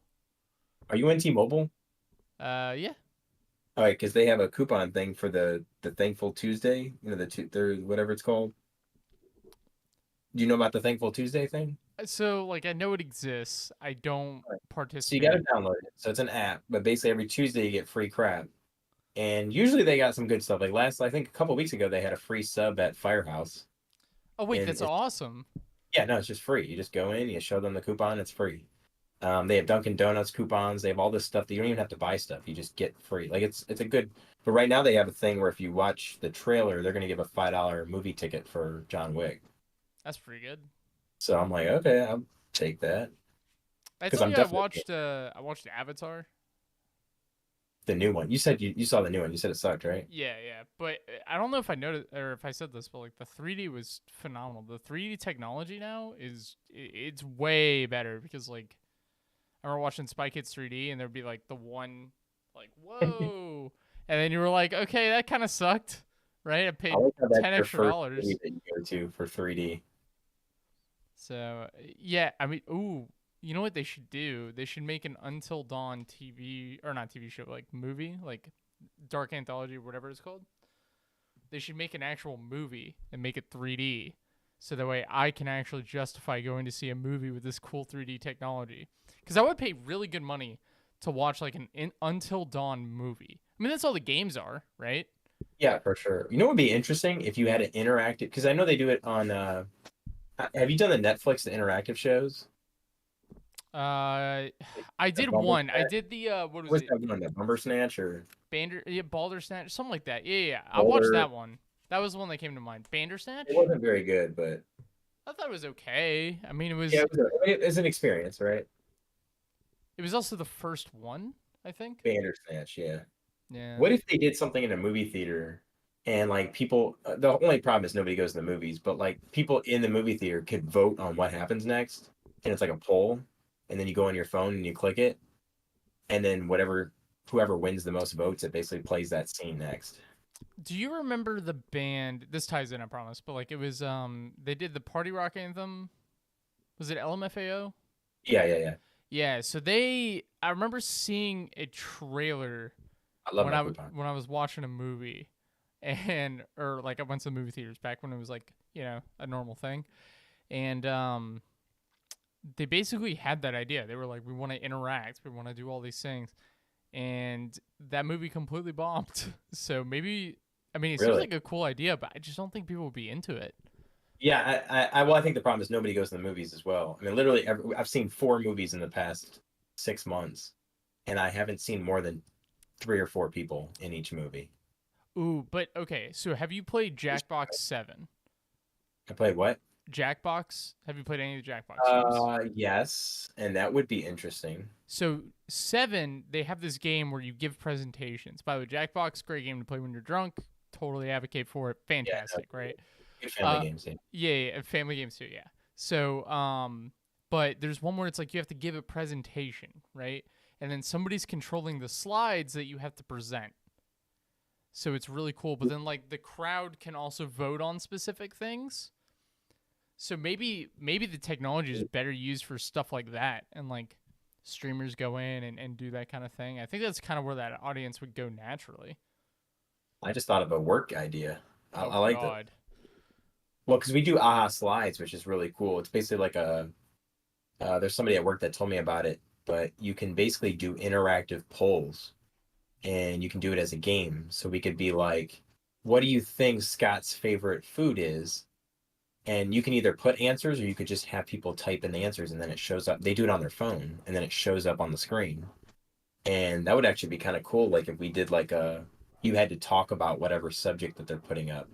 Are you in T-Mobile? yeah. All right, because they have a coupon thing for the Thankful Tuesday. You know, their whatever it's called. Do you know about the Thankful Tuesday thing? So, like, I know it exists. I don't All right. So you got to participate. download it. So it's an app, but basically every Tuesday you get free crap. And usually they got some good stuff. Like I think a couple weeks ago, they had a free sub at Firehouse, Oh, wait, and that's it's awesome. yeah, no, it's just free. You just go in, you show them the coupon, it's free. They have Dunkin' Donuts coupons. They have all this stuff that you don't even have to buy stuff. You just get free. Like it's a good. But right now they have a thing where if you watch the trailer, they're gonna give a $5 movie ticket for John Wick. That's pretty good. So I'm like, okay, I'll take that I because told I'm you definitely I watched Avatar. the new one. You said you saw the new one. You said it sucked, right? Yeah, yeah, but I don't know if I noticed or if I said this, but like the 3D was phenomenal. The 3D technology now it's way better because like I remember watching Spy Kids 3D and there'd be like the one like whoa, and then you were like, okay, that kind of sucked, right? I I paid like how that's ten your extra first movie dollars. that you go to for 3D. So yeah, I mean, ooh, you know what they should do? They should make an Until Dawn TV or not TV show, like movie, like Dark Anthology, whatever it's called. They should make an actual movie and make it 3D, so that way I can actually justify going to see a movie with this cool 3D technology. Because I would pay really good money to watch like an Until Dawn movie. I mean, that's all the games are, right? Yeah, for sure. You know what would be interesting if you had an interactive because I know they do it on. Have you done the Netflix the interactive shows? Uh, I The did Bumble one. I did the what was What's it? that one? The Bumper Snatch or Yeah, Balder Snatch, something like that. Yeah, yeah, yeah. I watched Boulder? that one. That was the one that came to mind. It Bandersnatch. wasn't very good, but I thought it was okay. I mean, yeah, it's an experience, right? it was also the first one, I think. Bandersnatch, yeah. Yeah. What if they did something in a movie theater and like people, the only problem is nobody goes to the movies, but like people in the movie theater could vote on what happens next. And it's like a poll. And then you go on your phone and you click it. And then whoever wins the most votes, it basically plays that scene next. Do you remember the band? This ties in, I promise. But like, it was they did the party rock anthem. Was it LMFAO? Yeah, yeah, yeah. Yeah. So I remember seeing a trailer I love that coupon. when I was watching a movie, and or like I went to the movie theaters back when it was like a normal thing, and they basically had that idea. They were like, we want to interact, we want to do all these things, and that movie completely bombed. So maybe, I mean, it seems Really? like a cool idea, but I just don't think people would be into it. Yeah, well, I think the problem is nobody goes to the movies as well. I mean, literally, I've seen 4 movies in the past 6 months, and I haven't seen more than 3 or 4 people in each movie. Ooh, but okay. So have you played Jackbox 7? I played what? Jackbox? Have you played any of the Jackbox games? Yes, and that would be interesting. So 7, they have this game where you give presentations. By the way, Jackbox, great game to play when you're drunk. Totally advocate for it. Yeah, no, Fantastic, right? good family Uh, games. Yeah. yeah, yeah, family games too. Yeah. So, but there's one where it's like you have to give a presentation, right? And then somebody's controlling the slides that you have to present. So it's really cool. But then like the crowd can also vote on specific things. So maybe the technology is better used for stuff like that, and like streamers go in and do that kind of thing. I think that's kind of where that audience would go naturally. I just thought of a work idea. Oh I like that. God. Well, because we do AHA slides, which is really cool. It's basically like there's somebody at work that told me about it, but you can basically do interactive polls and you can do it as a game. So we could be like, what do you think Scott's favorite food is? And you can either put answers or you could just have people type in the answers and then it shows up. They do it on their phone and then it shows up on the screen. And that would actually be kind of cool. Like if we did like you had to talk about whatever subject that they're putting up.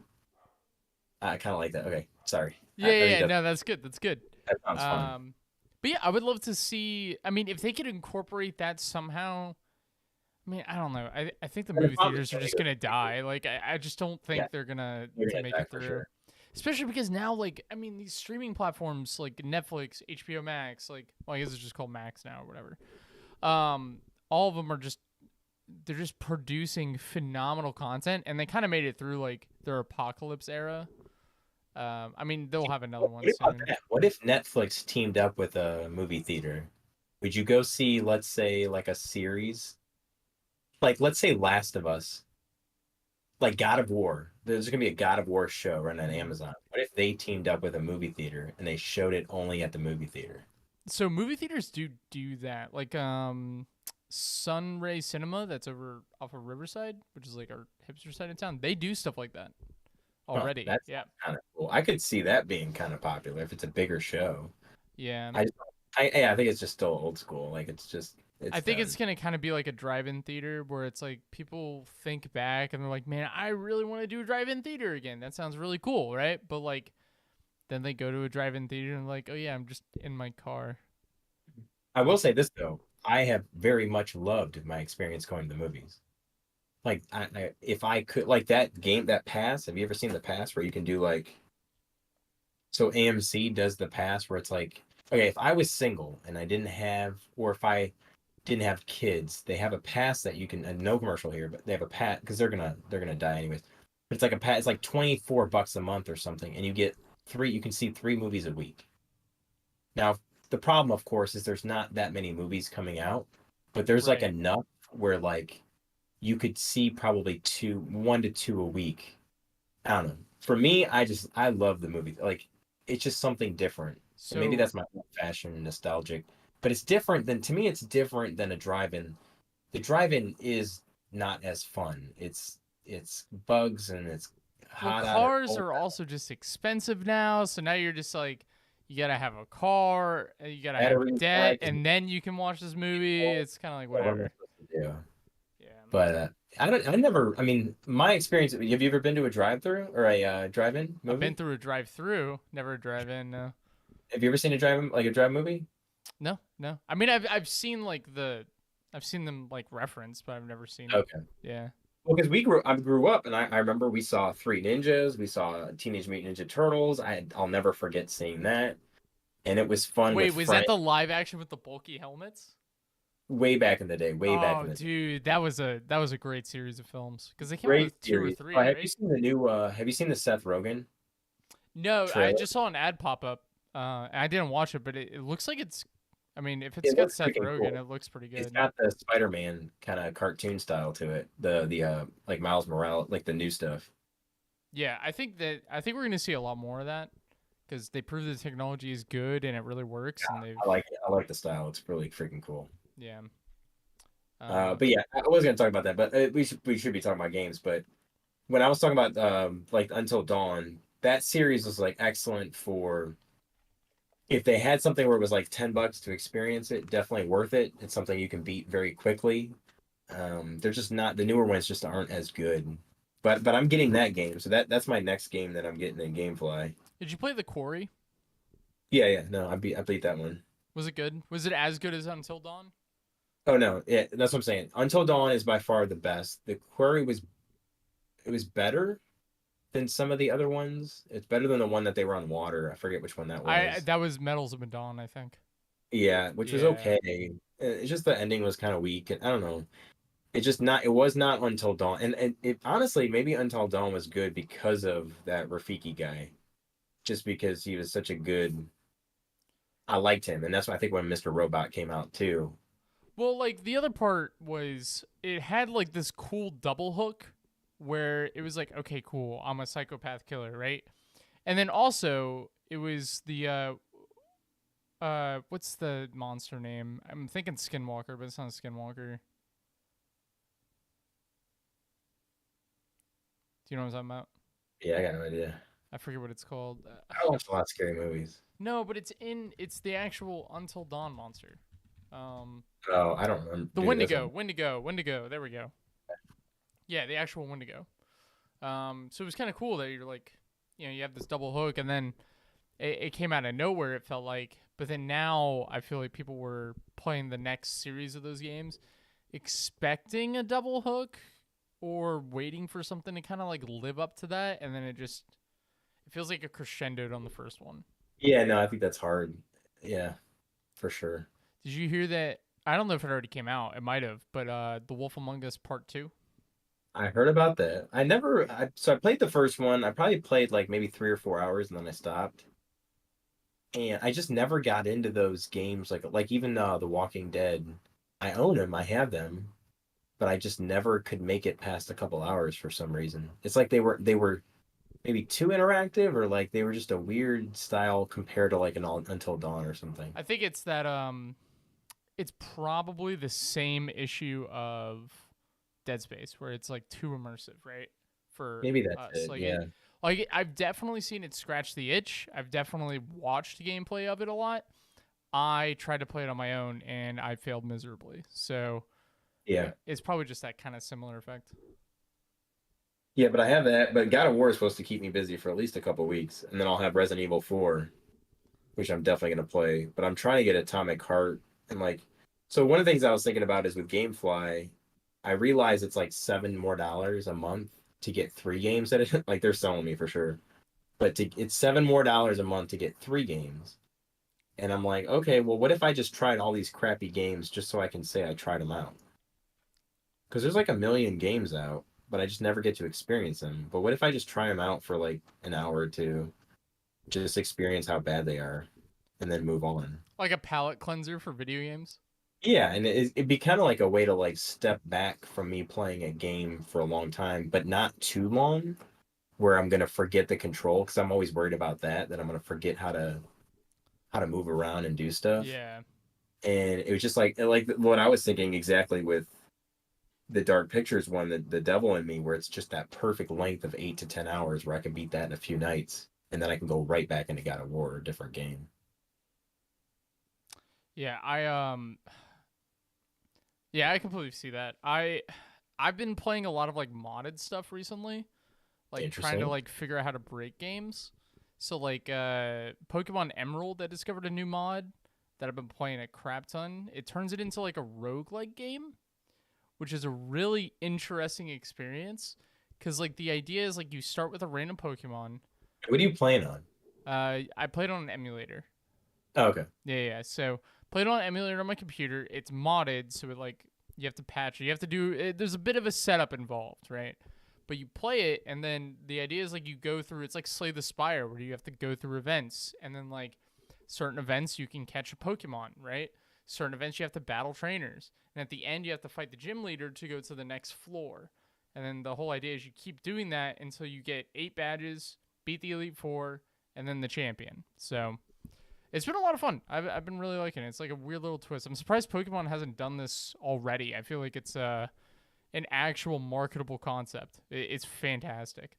I kind of like that. Okay, sorry. Yeah, I yeah, think yeah. No, that's good. That's good. that sounds fun. Um, but yeah, I would love to see. I mean, if they could incorporate that somehow. I mean, I don't know. I think the And the movie problem is theaters are just gonna die. Like, I just don't yeah, think they're gonna you're to gonna make die it for through. sure. Especially because now, like, I mean, these streaming platforms like Netflix, HBO Max, like, well, I guess it's just called Max now or whatever. All of them are just they're just producing phenomenal content, and they kind of made it through like their apocalypse era. I mean, they'll have another one What about soon. that? What if Netflix teamed up with a movie theater? would you go see, let's say, like a series, like let's say Last of Us, like God of War? There's gonna be a God of War show run on Hmm. Amazon. What if they teamed up with a movie theater and they showed it only at the movie theater? So movie theaters do that. Like Sunray Cinema that's over off of Riverside, which is like our hipster side of town. They do stuff like that Huh, already. that's Yeah. kind of cool. I could see that being kind of popular if it's a bigger show. Yeah. I, just- yeah, I think it's just still old school. Like it's just I it's think it's done. gonna kind of be like a drive-in theater where it's like people think back and they're like, "Man, I really want to do a drive-in theater again. That sounds really cool, right?" But like, then they go to a drive-in theater and like, "Oh yeah, I'm just in my car." I will Like, say this though, I have very much loved my experience going to the movies. Like if I could like that game, that pass. Have you ever seen the pass where you can do like so AMC does the pass where it's like, okay, if I was single and I didn't have, or if I didn't have kids, they have a pass that you can, and no commercial here, but they have a pass because they're gonna die anyways. But it's like a pass, it's like $24 a month or something, and you get you can see 3 movies a week. Now, the problem, of course, is there's not that many movies coming out, but there's like right. enough where like you could see probably 1 to 2 a week. I don't know. For me, I love the movie. Like it's just something different. And maybe So that's my old fashioned nostalgic, but it's different than to me. It's different than a drive-in. The drive-in is not as fun. It's bugs and it's well, hot out or cars cold are out. also just expensive now. So now you're just like, you gotta have a car, you gotta have Batteries die debt, because and then you can watch this movie. It's kind of like what am I whatever. supposed to do? Yeah. But I don't. I never. I mean, my experience. Have you ever been to a drive-through or a drive-in I've been movie? through a drive-through, never a drive-in. No, Have you ever seen a drive-in like a drive movie? no, no. I mean, I've seen like I've seen them like referenced, but I've never seen. Okay. Yeah. Well, because I grew up, and I remember we saw Three Ninjas, we saw Teenage Mutant Ninja Turtles. I'll never forget seeing that, and it was fun Wait, with was that friends the live action with the bulky helmets? way back in the day, way back in Oh, the day. dude, that was a great series of films because they came out Great with two or series. Oh, three, right? have you seen the Seth Rogen No, I trailer? just saw an ad pop up. And I didn't watch it, but it looks like it's. I mean, if it's It got looks Seth freaking Rogen, cool. it looks pretty It's good. got the Spider-Man kind of cartoon style to it. The like Miles Morales, like the new stuff. Yeah, I think we're gonna see a lot more of that because they prove the technology is good and it really works, and they've I like it. I like the style. It's really freaking cool. yeah. But yeah, I was gonna talk about that, but we should be talking about games. But when I was talking about like Until Dawn, that series was like excellent for if they had something where it was like $10 to experience it, definitely worth it. It's something you can beat very quickly. They're just not the newer ones just aren't as good. But I'm getting that game, so that's my next game that I'm getting in GameFly. Did you play the Quarry? Yeah, yeah, no, I beat that one. Was it good? Was it as good as Until Dawn? Oh no, yeah, that's what I'm saying. Until Dawn is by far the best. The Quarry was it was better than some of the other ones. It's better than the one that they were on water. I forget which one that I was. that was Medals of Dawn, I think. Yeah, which was Yeah. okay. It's just the ending was kind of weak, and I don't know. It was not Until Dawn, and it honestly maybe Until Dawn was good because of that Rafiki guy, just because he was such a good. I liked him, and that's why I think when Mr. Robot came out too. Well, like the other part was it had like this cool double hook where it was like, okay, cool, I'm a psychopath killer, right? And then also it was the what's the monster name? I'm thinking Skinwalker, but it's not Skinwalker. Do you know what I'm talking about? Yeah, I got no idea. I forget what it's called. I watched a lot of scary movies. No, but it's the actual Until Dawn monster. Um, Oh, I don't remember, the dude. Wendigo, Wendigo, Wendigo. There we go. Yeah, the actual Wendigo. So it was kind of cool that you're like, you have this double hook, and then it came out of nowhere. It felt like, but then now I feel like people were playing the next series of those games, expecting a double hook or waiting for something to kind of like live up to that, and then it feels like a crescendoed on the first one. Yeah, no, I think that's hard. Yeah, for sure. Did you hear that? I don't know if it already came out. It might have, but The Wolf Among Us Part Two. I heard about that. So I played the first one. I probably played like maybe 3 or 4 hours and then I stopped. and I just never got into those games. Like even The Walking Dead, I own them, I have them, but I just never could make it past a couple hours for some reason. It's like they were maybe too interactive, or like they were just a weird style compared to like an Until Dawn or something. I think it's that it's probably the same issue of Dead Space where it's like too immersive, right? For Maybe that's us, it. Yeah. I've definitely seen it scratch the itch. I've definitely watched gameplay of it a lot. I tried to play it on my own and I failed miserably. So Yeah. it's probably just that kind of similar effect. Yeah, but I have that. But God of War is supposed to keep me busy for at least a couple weeks, and then I'll have Resident Evil 4, which I'm definitely gonna play. But I'm trying to get Atomic Heart, and like, so one of the things I was thinking about is with GameFly, I realize it's like $7 more a month to get 3 games at it. Like they're selling me for sure, but it's $7 more a month to get 3 games. And I'm like, okay, well, what if I just tried all these crappy games just so I can say I tried them out? Because there's like a million games out, but I just never get to experience them. But what if I just try them out for like an hour or two, just experience how bad they are, and then move on? Like a palate cleanser for video games. Yeah, and it'd be kind of like a way to like step back from me playing a game for a long time, but not too long, where I'm gonna forget the control because I'm always worried about that I'm gonna forget how to move around and do stuff. Yeah. And it was just like what I was thinking exactly with the Dark Pictures one, the Devil in Me, where it's just that perfect length of 8 to 10 hours where I can beat that in a few nights, and then I can go right back into God of War or a different game. Yeah, I completely see that. I've been playing a lot of like modded stuff recently, like trying to Interesting. like figure out how to break games. So like Pokemon Emerald, I discovered a new mod that I've been playing a crap ton. It turns it into like a roguelike game, which is a really interesting experience cuz like the idea is like you start with a random Pokemon. What are you playing on? I played on an emulator. Oh, okay. Yeah. So played on an emulator on my computer. It's modded, so it like you have to patch it. You have to do it, there's a bit of a setup involved, right? But you play it, and then the idea is like you go through. It's like Slay the Spire, where you have to go through events, and then like certain events you can catch a Pokemon, right? Certain events you have to battle trainers, and at the end you have to fight the gym leader to go to the next floor. And then the whole idea is you keep doing that until you get 8 badges, beat the Elite Four, and then the champion. So it's been a lot of fun. I've been really liking it. It's like a weird little twist. I'm surprised Pokemon hasn't done this already. I feel like it's an actual marketable concept. It's fantastic.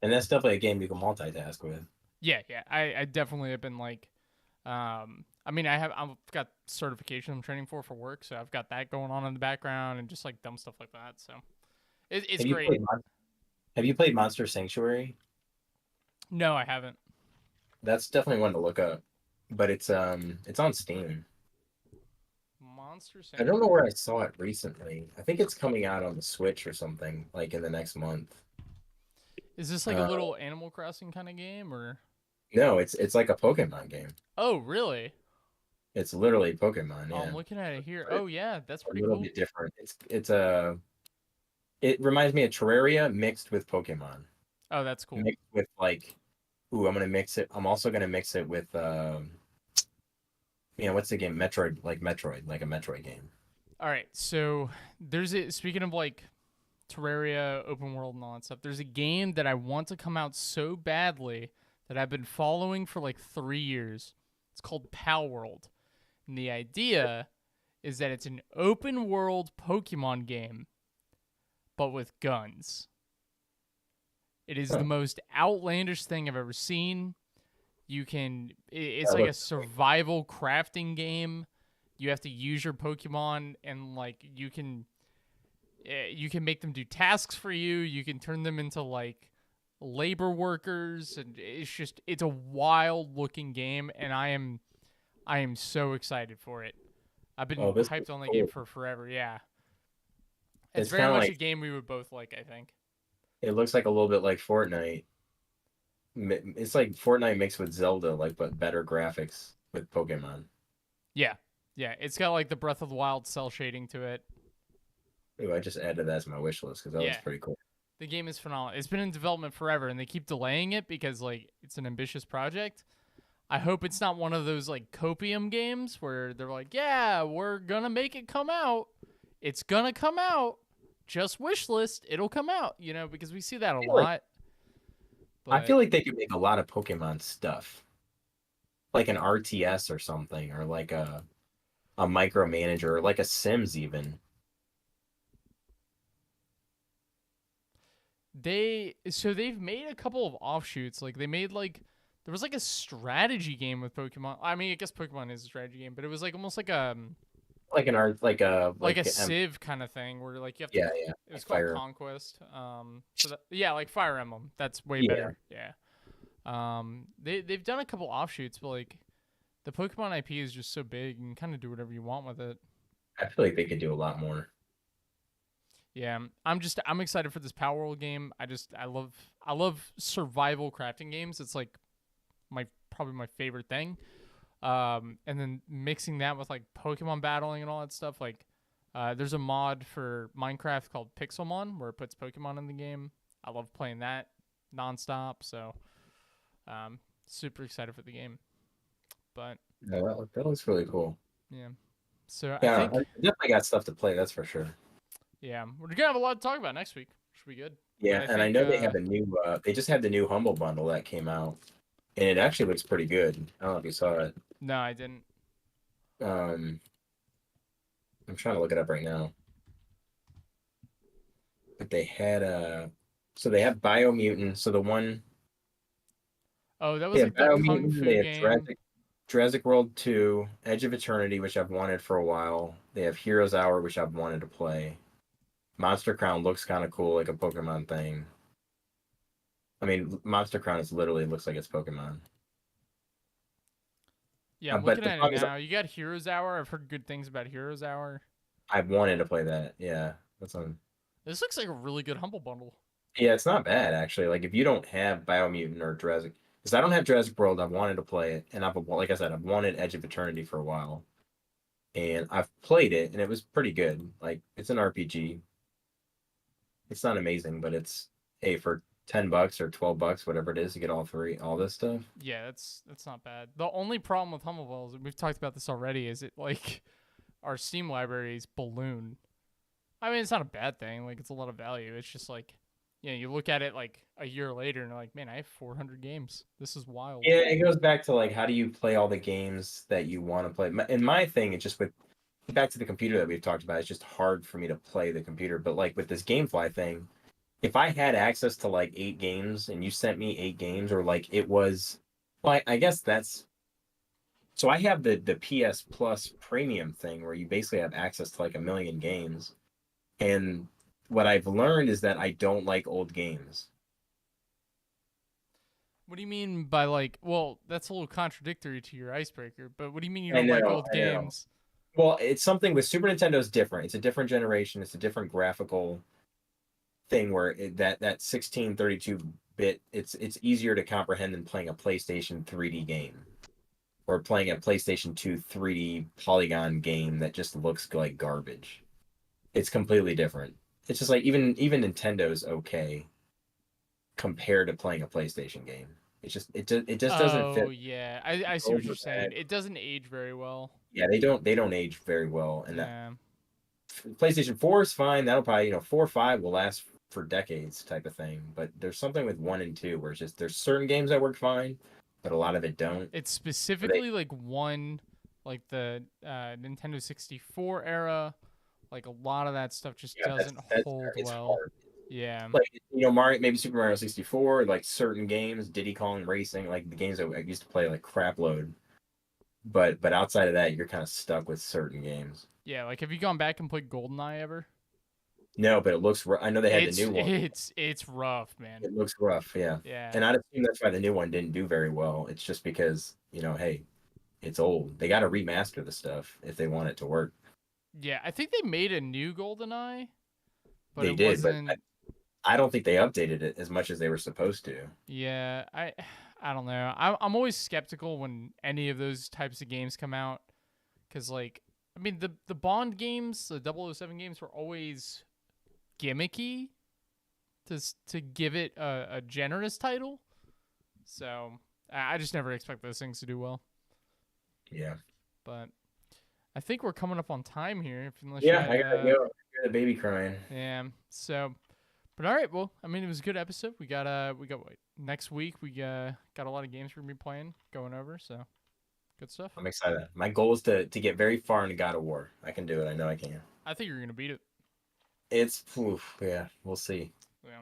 And that's definitely a game you can multitask with. Yeah. I definitely have been like, I mean, I've got certification I'm training for work, so I've got that going on in the background and just like dumb stuff like that. So it's Have you great. played Have you played Monster Sanctuary? No, I haven't. That's definitely one to look up. But it's on Steam. Monster I don't know where I Sanctuary. saw it recently. I think it's coming out on the Switch or something, like in the next month. Is this like a Uh, little Animal Crossing kind of game or? no, it's like a Pokemon game. Oh, really? It's literally Pokemon, Oh, I'm yeah. looking at it here. But Oh, it's yeah, that's a pretty little cool. bit different. It reminds me of Terraria mixed with Pokemon. Oh, that's cool. Mixed with like, ooh, I'm gonna mix it. I'm also gonna mix it with what's the game? Metroid, like a Metroid game. All right, so there's a speaking of like Terraria, open world, and all that stuff. There's a game that I want to come out so badly that I've been following for like 3 years. It's called Pal World, and the idea is that it's an open world Pokemon game, but with guns. It is the Huh. most outlandish thing I've ever seen. It's That like a looks survival crafting game. You have to use your Pokemon, and like you can make them do tasks for you. You can turn them into like labor workers, and it's a wild looking game, and I am so excited for it. I've oh, been this hyped is on that game cool. for forever. Yeah, it's It's very kind of much a like game we would both like. I think. it looks like a little bit like Fortnite. It's like Fortnite mixed with Zelda, like but better graphics with Pokemon. Yeah, yeah. It's got like the Breath of the Wild cell shading to it. Ooh, I just added that to my wish list because that looks Yeah, pretty cool. the game is phenomenal. It's been in development forever, and they keep delaying it because like it's an ambitious project. I hope it's not one of those like copium games where they're like, yeah, we're gonna make it come out. It's gonna come out. Just wish list. It'll come out. Because we see that a I feel like lot. I But feel like they could make a lot of Pokemon stuff, like an RTS or something, or like a micromanager, or like a Sims even. they've made a couple of offshoots. Like they made like there was like a strategy game with Pokemon. I mean, I guess Pokemon is a strategy game, but it was like almost Like an art, like a Civ kind of thing where like you have to. yeah, yeah, It was like called Fire. Conquest. So that, yeah, like Fire Emblem. That's way Yeah, better. Yeah. They've done a couple offshoots, but like the Pokemon IP is just so big, you can kind of do whatever you want with it. I feel like they could do a lot more. Yeah, I'm excited for this Power World game. I love survival crafting games. It's like my probably my favorite thing. And then mixing that with like Pokemon battling and all that stuff. Like, there's a mod for Minecraft called Pixelmon where it puts Pokemon in the game. I love playing that nonstop. So, super excited for the game. But Yeah, that looks really cool. yeah, so I Yeah, I think definitely got stuff to play. That's for sure. yeah we're gonna have a lot to talk about next week. Should be good. But Yeah, I and I think know they have a new. They just had the new Humble Bundle that came out, and it actually looks pretty good. I don't know if you saw it. no, I didn't. Um, I'm trying to look it up right now. But they had so they have Biomutant. So the one Oh, that they was have like that kung Biomutant. They fu have game. Jurassic World 2, Edge of Eternity, which I've wanted for a while. They have Heroes Hour, which I've wanted to play. Monster Crown looks kind of cool, like a Pokemon thing. I mean, Monster Crown is literally looks like it's Pokemon. Yeah, I'm But looking the at it problem is, now. You got Heroes Hour. I've heard good things about Heroes Hour. I've wanted to play that. Yeah, that's on. This looks like a really good Humble Bundle. Yeah, it's not bad actually. Like if you don't have Biomutant or Jurassic, because I don't have Jurassic World, I've wanted to play it, and like I said, I've wanted Edge of Eternity for a while, and I've played it, and it was pretty good. Like it's an RPG. It's not amazing, but it's hey for $10 or $12, whatever it is, to get all this stuff. Yeah, that's not bad. The only problem with Humble Bundles, and we've talked about this already, is it like our Steam libraries balloon. I mean, it's not a bad thing. Like it's a lot of value. It's just like, you look at it like a year later and you're like, man, I have 400 games. This is wild. Yeah, it goes back to like how do you play all the games that you want to play. And my thing, it's just with back to the computer that we've talked about. It's just hard for me to play the computer. But like with this GameFly thing, if I had access to like 8 games and you sent me 8 games, or like it was, well, I guess that's so I have the PS Plus premium thing where you basically have access to like a million games. And what I've learned is that I don't like old games. What do you mean by like? Well, that's a little contradictory to your icebreaker. But what do you mean you I don't like know, old I know. games? Well, it's something with Super Nintendo's different. It's a different generation. It's a different graphical thing where that 1632 bit it's easier to comprehend than playing a PlayStation 3D game or playing a PlayStation 2 3D polygon game that just looks like garbage. It's completely different. It's just like even Nintendo's okay compared to playing a PlayStation game. It just doesn't Oh fit yeah, I see what you're over saying. that. It doesn't age very well. Yeah, they don't age very well, and that Yeah. PlayStation 4 is fine. That'll probably 4 or 5 will last for decades type of thing. But there's something with 1 and 2 where it's just there's certain games that work fine, but a lot of it don't. It's Or they specifically like one, like the Nintendo 64 era. Like a lot of that stuff just yeah, doesn't that's hold it's well. hard. Yeah. Like Mario, maybe Super Mario 64, like certain games, Diddy Kong Racing, like the games that I used to play like crap load. But outside of that, you're kind of stuck with certain games. Yeah, like have you gone back and played GoldenEye ever? No, but it looks. I know they had the It's new one. it's it's rough, man. It looks rough, yeah. Yeah. And I'd assume that's why the new one didn't do very well. It's just because hey, it's old. They got to remaster the stuff if they want it to work. Yeah, I think they made a new GoldenEye, but They it did, but wasn't. I don't think they updated it as much as they were supposed to. Yeah, I don't know. I'm always skeptical when any of those types of games come out cuz like I mean the Bond games, the 007 games were always gimmicky to give it a generous title. So, I just never expect those things to do well. Yeah. But I think we're coming up on time here. Unless you Yeah, had, I gotta go. I hear the baby crying. yeah. So, but all right. Well, I mean, it was a good episode. We got what, next week. We got a lot of games we're gonna be playing, going over. So, good stuff. I'm excited. My goal is to get very far into God of War. I can do it. I know I can. I think you're gonna beat it. It's, oof, yeah, we'll see. Yeah.